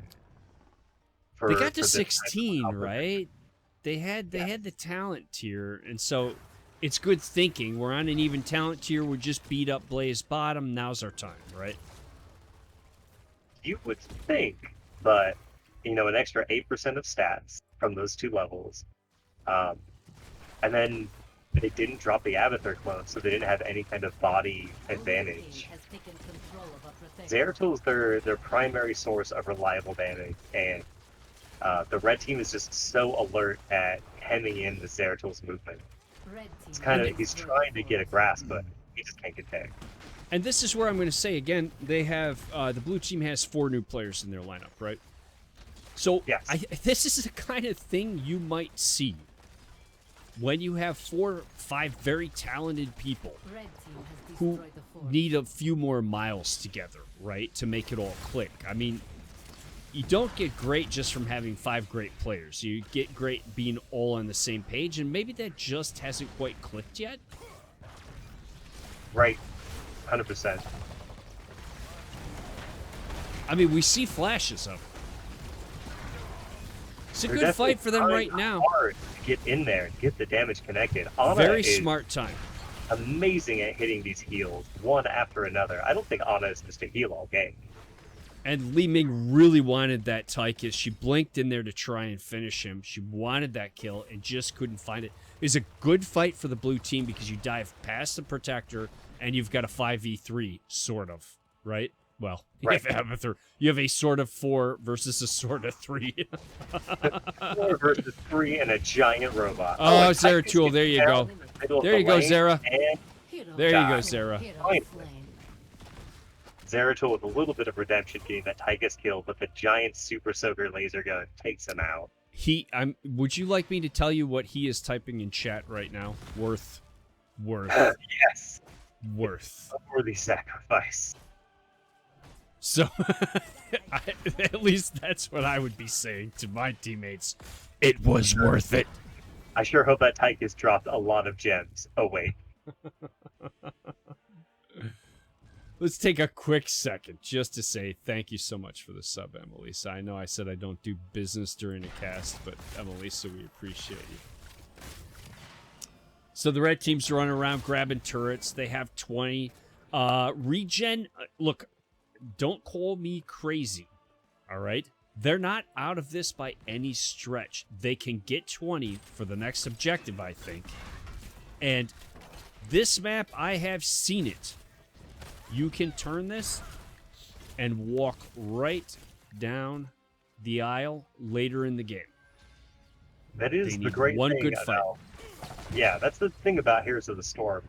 for this type of 16, competition. right? They had the talent tier, and so it's good thinking. We're on an even talent tier. We just beat up Blaze bottom. Now's our time, right? You would think, but an extra 8% of stats from those two levels, and then they didn't drop the Abathur clone, so they didn't have any kind of body advantage. Has taken control of a protector. Zeratul's their primary source of reliable damage, and the red team is just so alert at hemming in the Zeratul's movement. Red It's team kind of has he's destroyed trying to the get a forest. grasp, but he just can't get there. And this is where I'm going to say again, they have the blue team has 4 new players in their lineup, right? So Yes. this is the kind of thing you might see when you have 4 or 5 very talented people Red team has who destroyed the forest. need a few more miles together, right, to make it all click. I mean, you don't get great just from having 5 great players. You get great being all on the same page, and maybe that just hasn't quite clicked yet. Right, 100%. I mean, we see flashes of it. It's a They're good definitely fight for them right trying now. hard to get in there and get the damage connected. Ana Very is smart time. amazing at hitting these heals one after another. I don't think Ana is just a heal all game. And Li Ming really wanted that Tychus. She blinked in there to try and finish him. She wanted that kill and just couldn't find it. It was a good fight for the blue team because you dive past the protector and you've got a 5v3, sort of, right? Well, you Right. have a sort of 4 versus a sort of 3. 4 versus 3 and a giant robot. Oh, and Tychus Zeratul, gets there you down go. in the middle of There the you go, lane, Zera. And Hero There you go, slain. Zera. Hero Fine. slain. Zeratul with a little bit of redemption getting that Tychus kill, but the giant super soaker laser gun takes him out. Would you like me to tell you what he is typing in chat right now? Worth. Yes, Worth. a worthy sacrifice. So, at least that's what I would be saying to my teammates. It was worth it. I sure hope that Tychus dropped a lot of gems. Oh wait, Let's take a quick second just to say thank you so much for the sub, Emelisa. I know I said I don't do business during a cast, but Emelisa, we appreciate you. So the red team's running around grabbing turrets. They have 20. ReGen, look, don't call me crazy, all right? They're not out of this by any stretch. They can get 20 for the next objective, I think. And this map, I have seen it. You can turn this and walk right down the aisle later in the game. that is They the need great one thing good fight. about. Yeah, that's the thing about Heroes of the Storm.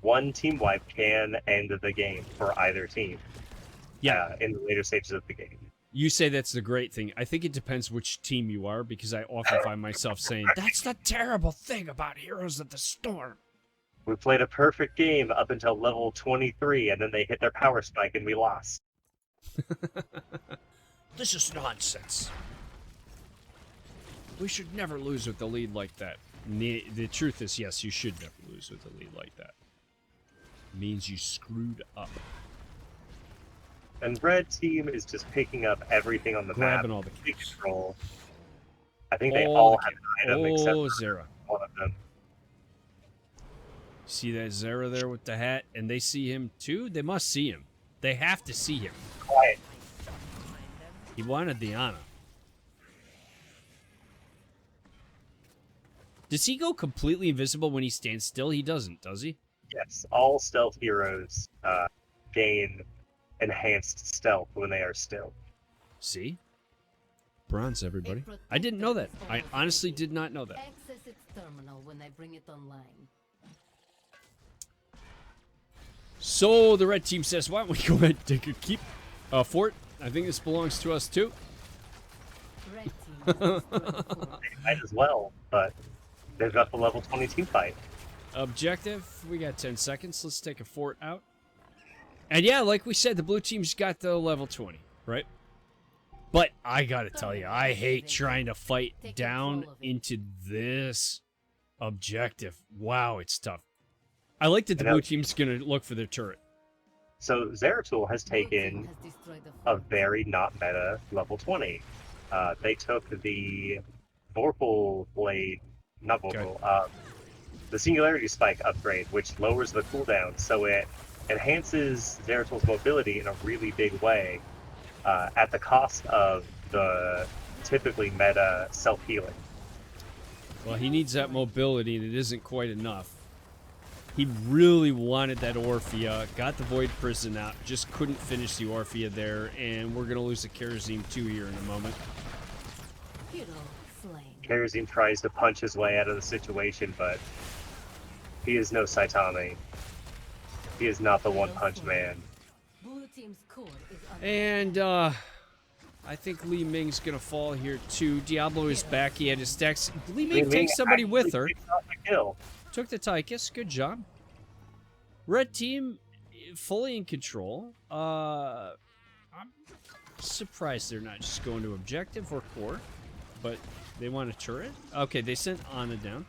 One team wipe can end the game for either team. Yeah. In the later stages of the game. You say that's the great thing. I think it depends which team you are, because I often find myself saying, that's the terrible thing about Heroes of the Storm. We played a perfect game up until level 23, and then they hit their power spike and we lost. This is nonsense. We should never lose with the lead like that. The truth is, yes, you should never lose with the lead like that. It means you screwed up. And red team is just picking up everything on the Grabbing map. all the They kills. control. I think they All all the have an item except Oh, for Zera. one of them. See that Zera there with the hat? And they see him too? They must see him. They have to see him. Quiet. He wanted the Ana. Does he go completely invisible when he stands still? He doesn't, does he? Yes, all stealth heroes gain enhanced stealth when they are still. See? Bronze, everybody. I didn't know that. I honestly did not know that. Access its terminal when they bring it online. So the red team says, why don't we go ahead and take a keep fort? I think this belongs to us too. Red team has destroyed the fort. They might as well, but they've got the level 22 fight. Objective, we got 10 seconds. Let's take a fort out. And yeah, like we said, the blue team's got the level 20, right? But I gotta tell you, I hate trying to fight down into this objective. Wow, it's tough. I like that the blue team's gonna look for their turret. So Zeratul has Blue team taken has destroyed the a fort. very not meta level 20. They took the Vorpal blade, not Vorpal, the Singularity Spike upgrade, which lowers the cooldown, so it enhances Zeratul's mobility in a really big way, at the cost of the typically meta self-healing. Well, he needs that mobility, and it isn't quite enough. He really wanted that Orphea, got the Void Prison out, just couldn't finish the Orphea there, and we're going to lose the Kerosene 2 here in a moment. Hero slain. Kerosene tries to punch his way out of the situation, but he is no Saitama. He is not the one-punch man. Blue team's core is under And, I think Li Ming's going to fall here, too. Diablo is back. He had his stacks. Li Ming takes somebody with her. Picks off the kill. Took the Tychus. Good job. Red team fully in control. I'm surprised they're not just going to objective or core, but they want a turret. Okay, they sent Ana down.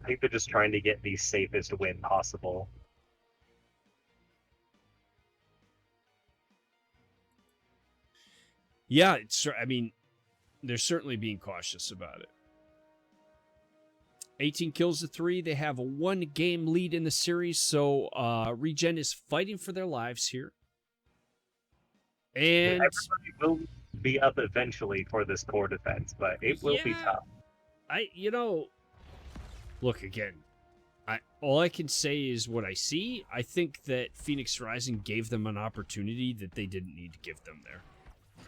I think they're just trying to get the safest win possible. Yeah, I mean, they're certainly being cautious about it. 18 kills to 3. They have a 1-game lead in the series, so ReGen is fighting for their lives here. And Everybody will be up eventually for this core defense, but it will be tough. Look again. All I can say is what I see. I think that Phoenix Rising gave them an opportunity that they didn't need to give them there.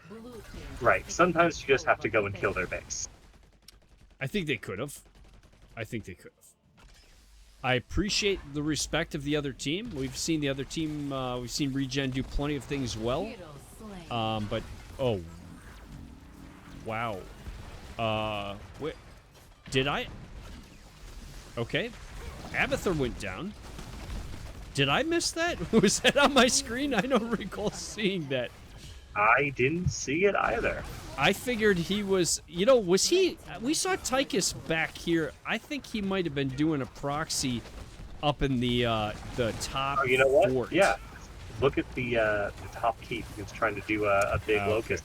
blue team. Right, sometimes you just have to go and kill their base. I think they could have. I appreciate the respect of the other team. We've seen the other team, we've seen ReGen do plenty of things well. Hero slain. But, oh. Wow. Wait. Did I? Okay. Abathur went down. Did I miss that? Was that on my screen? I don't recall seeing that. I didn't see it either. I figured he was, was he, we saw Tychus back here. I think he might have been doing a proxy up in the top Oh, you know what? fort. Yeah. Look at the top keep. He was trying to do a big Okay. locust.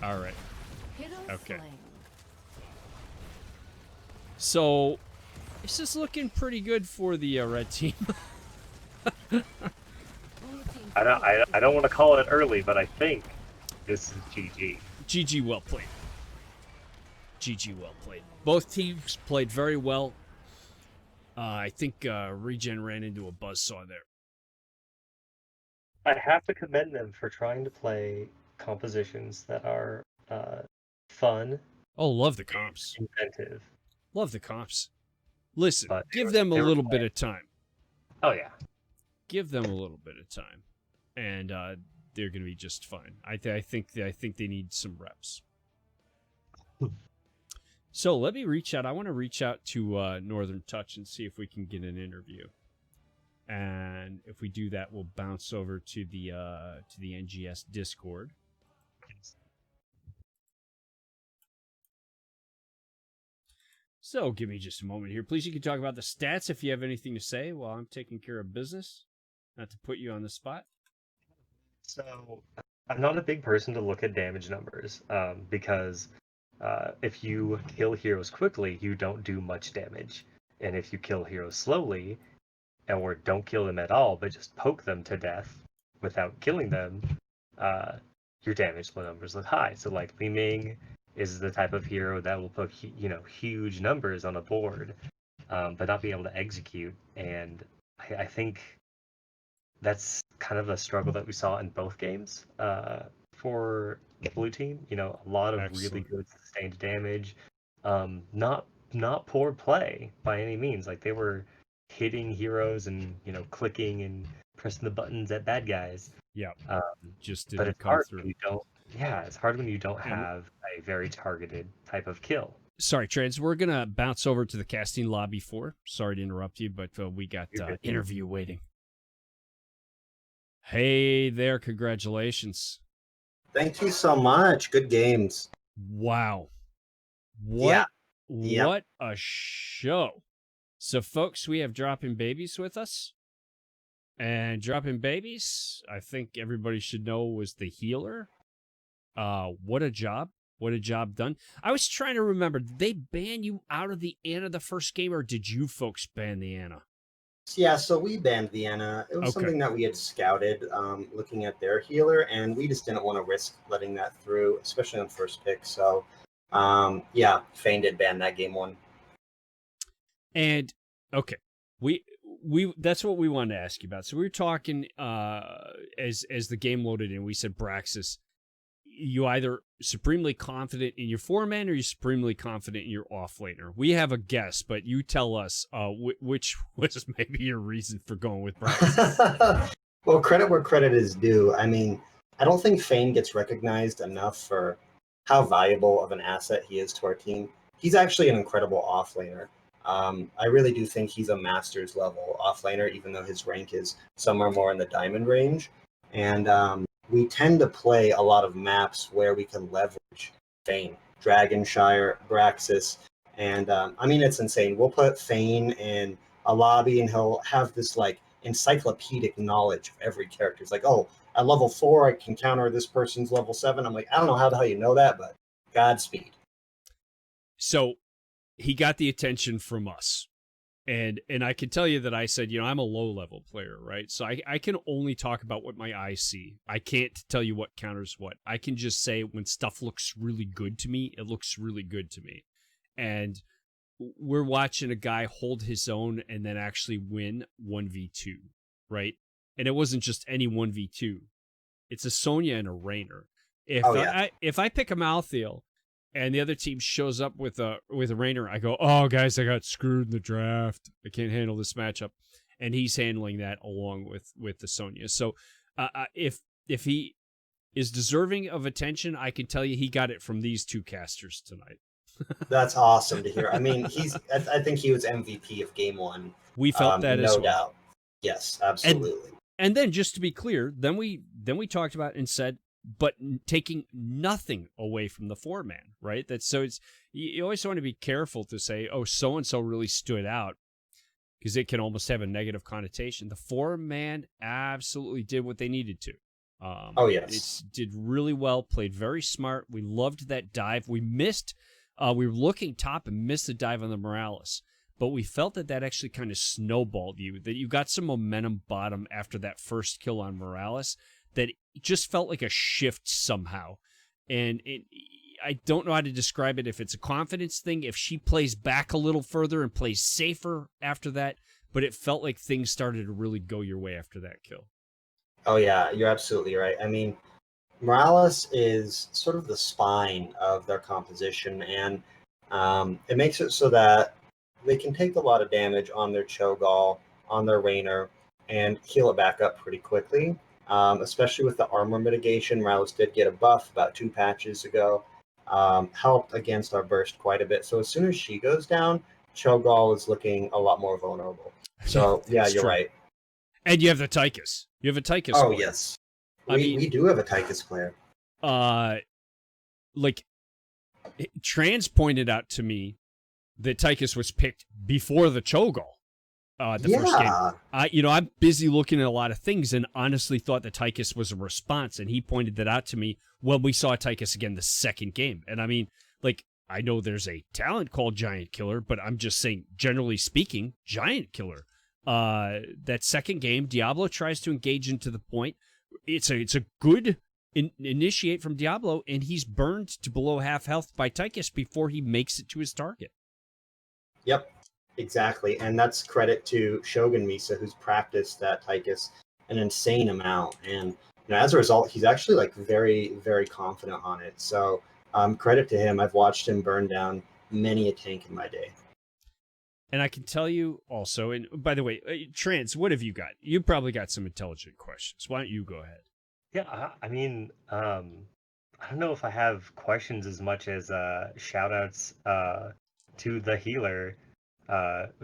All right. Hero okay. slain. So, this is looking pretty good for the red team. Blue team's I don't want to call it early, but I think this is GG. GG well played. GG well played. Both teams played very well. I think ReGen ran into a buzzsaw there. I have to commend them for trying to play compositions that are fun, Oh, love the comps. inventive. Love the comps. Listen, But give them a they were little bit of time. Oh yeah. Give them a little bit of time. And they're going to be just fine. I think they need some reps. So let me reach out. I want to reach out to Northern Touch and see if we can get an interview. And if we do that, we'll bounce over to the NGS Discord. So give me just a moment here. Please, you can talk about the stats if you have anything to say while I'm taking care of business. Not to put you on the spot. So I'm not a big person to look at damage numbers because if you kill heroes quickly, you don't do much damage. And if you kill heroes slowly, or don't kill them at all, but just poke them to death without killing them, your damage numbers look high. So like Li Ming is the type of hero that will put huge numbers on a board, but not be able to execute. And I think that's kind of a struggle that we saw in both games for the blue team. A lot of really good sustained damage. Not poor play by any means. Like they were hitting heroes and clicking and pressing the buttons at bad guys. Yeah. Just but didn't it's come hard through. when you don't. Yeah, it's hard when you don't have a very targeted type of kill. Sorry, Trans. We're gonna bounce over to the casting lobby for. Sorry to interrupt you, but we got interview waiting. Hey there, congratulations. Thank you so much. Good games. Wow. What a show. So folks, we have Dropping Babies with us. And Dropping Babies, I think everybody should know, was the healer. What a job. What a job done. I was trying to remember, did they ban you out of the Ana the first game, or did you folks ban the Ana? Yeah, so we banned the Ana. It was something that we had scouted, looking at their healer, and we just didn't want to risk letting that through, especially on first pick. So, Fane did ban that game one. And, okay, we that's what we wanted to ask you about. So we were talking as the game loaded in, we said, Braxis, you either supremely confident in your foreman or you're supremely confident in your offlaner. We have a guess, but you tell us which was maybe your reason for going with Braxis. Well, credit where credit is due. I mean, I don't think Fane gets recognized enough for how valuable of an asset he is to our team. He's actually an incredible offlaner. I really do think he's a master's level offlaner, even though his rank is somewhere more in the diamond range. And we tend to play a lot of maps where we can leverage Fane, Dragonshire, Braxis, and it's insane. We'll put Fane in a lobby and he'll have this like encyclopedic knowledge of every character. It's like, oh, at level 4 I can counter this person's level 7. I'm like, I don't know how the hell you know that, but Godspeed. So he got the attention from us. And I can tell you that I said, I'm a low-level player, right? So I can only talk about what my eyes see. I can't tell you what counters what. I can just say when stuff looks really good to me, it looks really good to me. And we're watching a guy hold his own and then actually win 1v2, right? And it wasn't just any 1v2. It's a Sonya and a Raynor. If I pick a Malthael and the other team shows up with a Raynor, I go, oh, guys, I got screwed in the draft. I can't handle this matchup. And he's handling that along with the Sonya. So if he is deserving of attention, I can tell you he got it from these two casters tonight. That's awesome to hear. I mean, I think he was MVP of game one. We felt that as well. No doubt. Yes, absolutely. And then just to be clear, then we talked about and said, but taking nothing away from the four-man, right? You always want to be careful to say, oh, so-and-so really stood out, because it can almost have a negative connotation. The four-man absolutely did what they needed to. Yes. It did really well, played very smart. We loved that dive. We missed, we were looking top and missed the dive on the Morales, but we felt that actually kind of snowballed you, that you got some momentum bottom after that first kill on Morales, that it just felt like a shift somehow. And I don't know how to describe it, if it's a confidence thing, if she plays back a little further and plays safer after that, but it felt like things started to really go your way after that kill. Oh, yeah, you're absolutely right. I mean, Morales is sort of the spine of their composition, and it makes it so that they can take a lot of damage on their Cho'Gall, on their Raynor, and heal it back up pretty quickly. especially with the armor mitigation. Morales did get a buff about 2 patches ago, helped against our burst quite a bit. So as soon as she goes down, Cho'Gall is looking a lot more vulnerable. So yeah, It's you're true. right. And you have the Tychus. You have a Tychus. Oh player. yes, I mean, we do have a Tychus player. Like Trans pointed out to me that Tychus was picked before the Cho'Gall. The first game. I'm busy looking at a lot of things and honestly thought that Tychus was a response, and he pointed that out to me when we saw Tychus again the second game. And I mean, like, I know there's a talent called Giant Killer, but I'm just saying, generally speaking, Giant Killer. That second game, Diablo tries to engage into the point. It's a good initiate from Diablo, and he's burned to below half health by Tychus before he makes it to his target. Yep, exactly. And that's credit to Shogun Misa, who's practiced that Tychus an insane amount. And as a result, he's actually like very, very confident on it. So credit to him. I've watched him burn down many a tank in my day. And I can tell you also, and by the way, Trans, what have you got? You probably got some intelligent questions. Why don't you go ahead? Yeah, I mean, I don't know if I have questions as much as shout outs to the healer,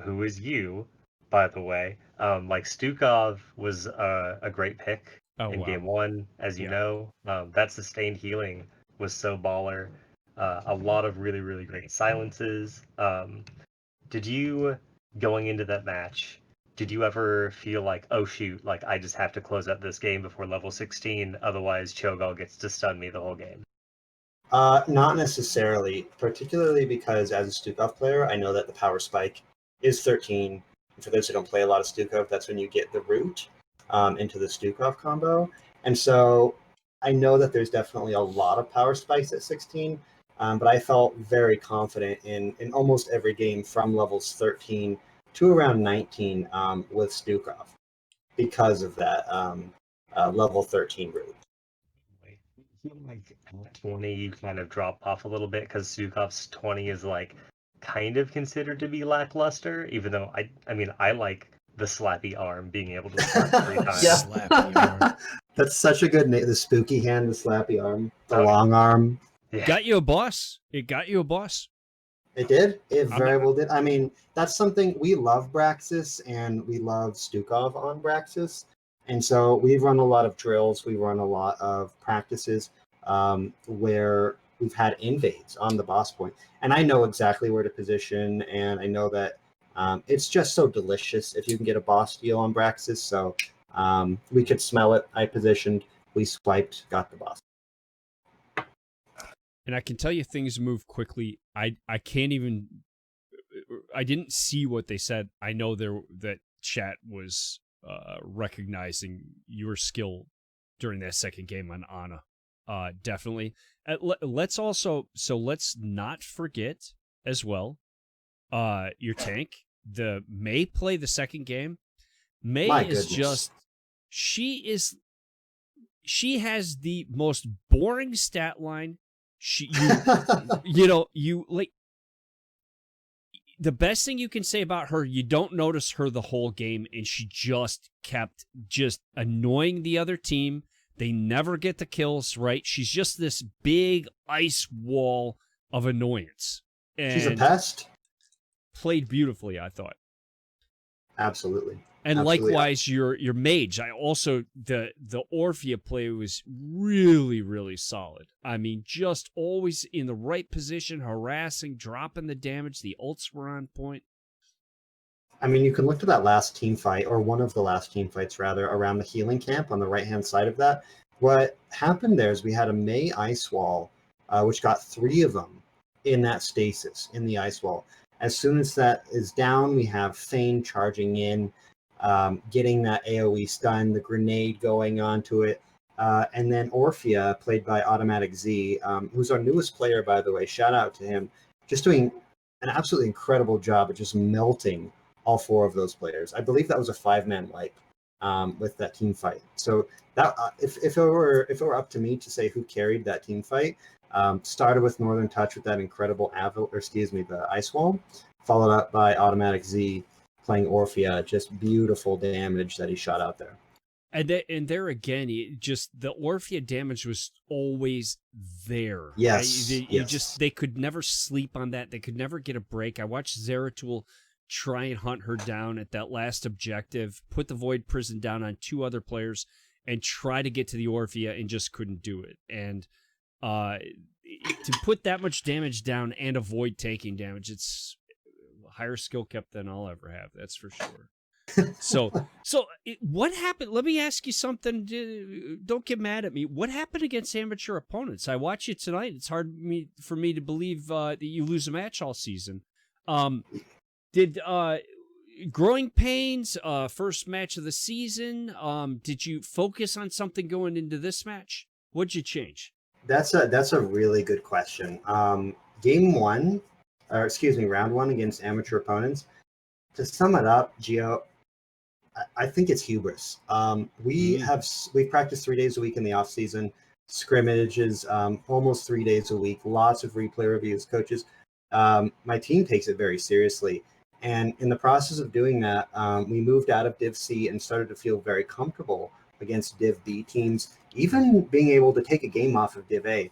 who is you, by the way. Like Stukov was a great pick in wow. game 1, as you know. That sustained healing was so baller. A lot of really, really great silences. Did you, going into that match, did you ever feel like, oh shoot, like I just have to close out this game before level 16, otherwise Cho'Gall gets to stun me the whole game? Not necessarily, particularly because as a Stukov player, I know that the power spike is 13. And for those who don't play a lot of Stukov, that's when you get the root into the Stukov combo. And so I know that there's definitely a lot of power spikes at 16, but I felt very confident in almost every game from levels 13 to around 19 with Stukov because of that level 13 root. I feel like at 20 you kind of drop off a little bit because Sukov's 20 is like kind of considered to be lackluster, even though I mean I like the slappy arm being able to slap 3 times. Yeah. Slappy arm. That's such a good name. The spooky hand, the slappy arm, the Oh, yeah. long arm. Yeah. Got you a boss. It got you a boss. It did. It I'm very not- well did. I mean, that's something we love Braxis and we love Stukov on Braxis. And so we've run a lot of drills. We run a lot of practices where we've had invades on the boss point. And I know exactly where to position. And I know that it's just so delicious if you can get a boss steal on Braxis. So we could smell it. I positioned, we swiped, got the boss. And I can tell you things move quickly. I can't even. I didn't see what they said. I know that chat was recognizing your skill during that second game on Ana. Definitely. Let's not forget as well. Your tank. The May play the second game. May My is goodness. just. She has the most boring stat line. You like the best thing you can say about her, you don't notice her the whole game, and she just kept annoying the other team. They never get the kills, right? She's just this big ice wall of annoyance. And She's a pest. played beautifully, I thought. Absolutely. And Absolutely. likewise, your mage. I also the Orphea play was really, really solid. I mean, just always in the right position, harassing, dropping the damage. The ults were on point. I mean, you can look to that last team fight, or one of the last team fights, rather, around the healing camp on the right-hand side of that. What happened there is we had a May ice wall, which got 3 of them in that stasis, in the ice wall. As soon as that is down, we have Thane charging in, getting that AoE stun, the grenade going onto it, and then Orphea, played by Automatic Z, who's our newest player, by the way, shout out to him, just doing an absolutely incredible job of just melting all 4 of those players. I believe that was a 5-man wipe with that team fight. So that if it were up to me to say who carried that team fight, started with Northern Touch with that incredible the ice wall, followed up by Automatic Z playing Orphea, just beautiful damage that he shot out there. And there again, just the Orphea damage was always there. Yes, They could never sleep on that. They could never get a break. I watched Zeratul try and hunt her down at that last objective, put the Void Prison down on 2 other players, and try to get to the Orphea and just couldn't do it. And to put that much damage down and avoid taking damage, it's a higher skill kept than I'll ever have. That's for sure. What happened? Let me ask you something. Don't get mad at me. What happened against amateur opponents? I watch you tonight. It's hard for me to believe that you lose a match all season. Did Growing Pains, first match of the season, did you focus on something going into this match? What'd you change? That's a really good question. Round 1 against amateur opponents. To sum it up, Gio, I think it's hubris. We practiced 3 days a week in the off season, scrimmages, almost 3 days a week, lots of replay reviews, coaches. My team takes it very seriously. And in the process of doing that, we moved out of Div C and started to feel very comfortable against Div B teams, even being able to take a game off of Div A.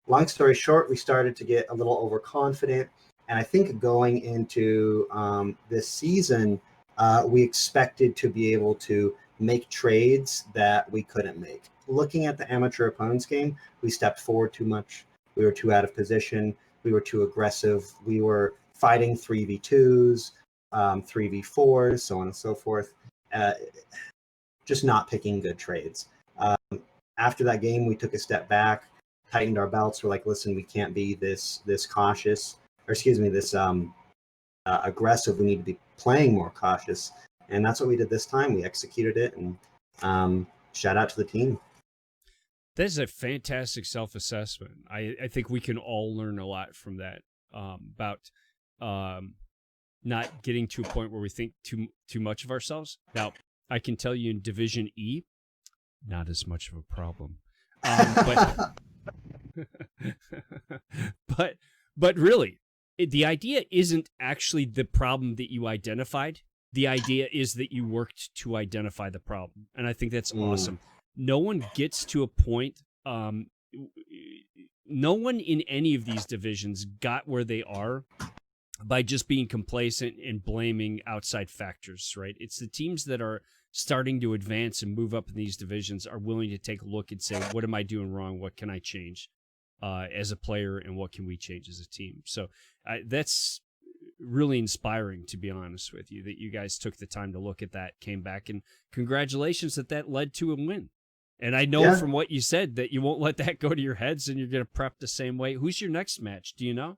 Long story short, we started to get a little overconfident. And I think going into this season, we expected to be able to make trades that we couldn't make. Looking at the amateur opponents game, we stepped forward too much. We were too out of position. We were too aggressive. We were fighting 3v2s, 3v4s, so on and so forth. Just not picking good trades. After that game, we took a step back, tightened our belts. We're like, listen, we can't be this cautious, this aggressive. We need to be playing more cautious. And that's what we did this time. We executed it, and shout out to the team. That is a fantastic self-assessment. I think we can all learn a lot from that, about not getting to a point where we think too much of ourselves. Now, I can tell you in Division E, not as much of a problem. But really, the idea isn't actually the problem that you identified. The idea is that you worked to identify the problem. And I think that's awesome. No one gets to a point, no one in any of these divisions got where they are by just being complacent and blaming outside factors, right? It's the teams that are starting to advance and move up in these divisions are willing to take a look and say, what am I doing wrong? What can I change as a player, and what can we change as a team? So that's really inspiring, to be honest with you, that you guys took the time to look at that, came back, and congratulations that led to a win. And I know from what you said that you won't let that go to your heads, and you're going to prep the same way. Who's your next match? Do you know?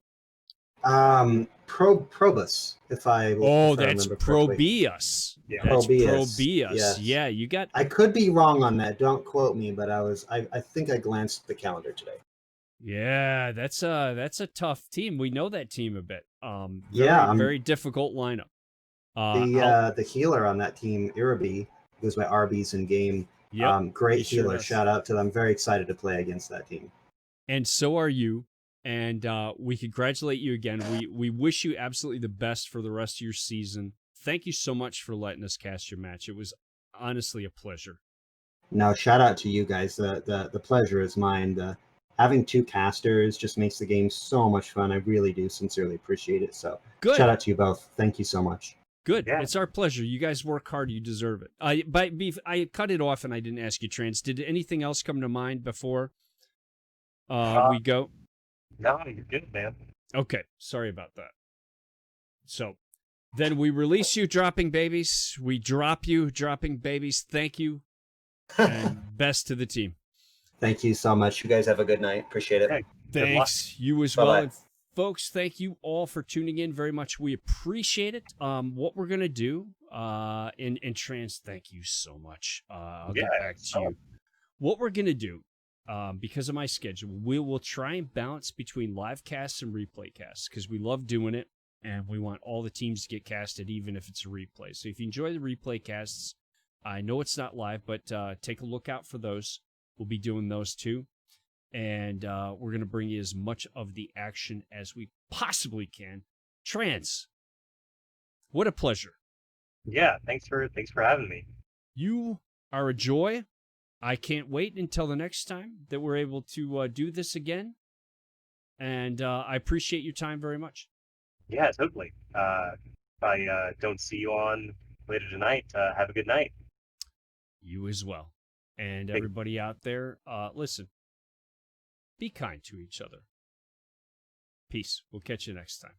Probus, if I that's Probius. Yeah. That's Probius. Probius. Yes. Yeah, you got. I could be wrong on that. Don't quote me, but I think I glanced at the calendar today. Yeah, that's a tough team. We know that team a bit. Very difficult lineup. The healer on that team, Irabi, goes by RBs in game. Yep, great healer. Shout out to them. Very excited to play against that team. And so are you. And we congratulate you again. We wish you absolutely the best for the rest of your season. Thank you so much for letting us cast your match. It was honestly a pleasure. No, shout out to you guys. The pleasure is mine. Having 2 casters just makes the game so much fun. I really do sincerely appreciate it. So good. Shout out to you both. Thank you so much. Good. Yeah. It's our pleasure. You guys work hard. You deserve it. I cut it off and I didn't ask you, Trans. Did anything else come to mind before we go? No, you're good, man. Okay. Sorry about that. So then we release you, dropping babies. We drop you, dropping babies. Thank you. And best to the team. Thank you so much. You guys have a good night. Appreciate it. Hey, Thanks. You as Bye-bye. well. And folks, thank you all for tuning in very much. We appreciate it. What we're going to do, and Trans, thank you so much. I'll get back to you. What we're going to do, because of my schedule, we will try and balance between live casts and replay casts because we love doing it and we want all the teams to get casted, even if it's a replay. So if you enjoy the replay casts, I know it's not live, but take a look out for those. We'll be doing those too. And we're going to bring you as much of the action as we possibly can. Trans, what a pleasure. Yeah, thanks for having me. You are a joy. I can't wait until the next time that we're able to do this again. And I appreciate your time very much. Yeah, totally. If I don't see you on later tonight, have a good night. You as well. And Thank- everybody out there, listen, be kind to each other. Peace. We'll catch you next time.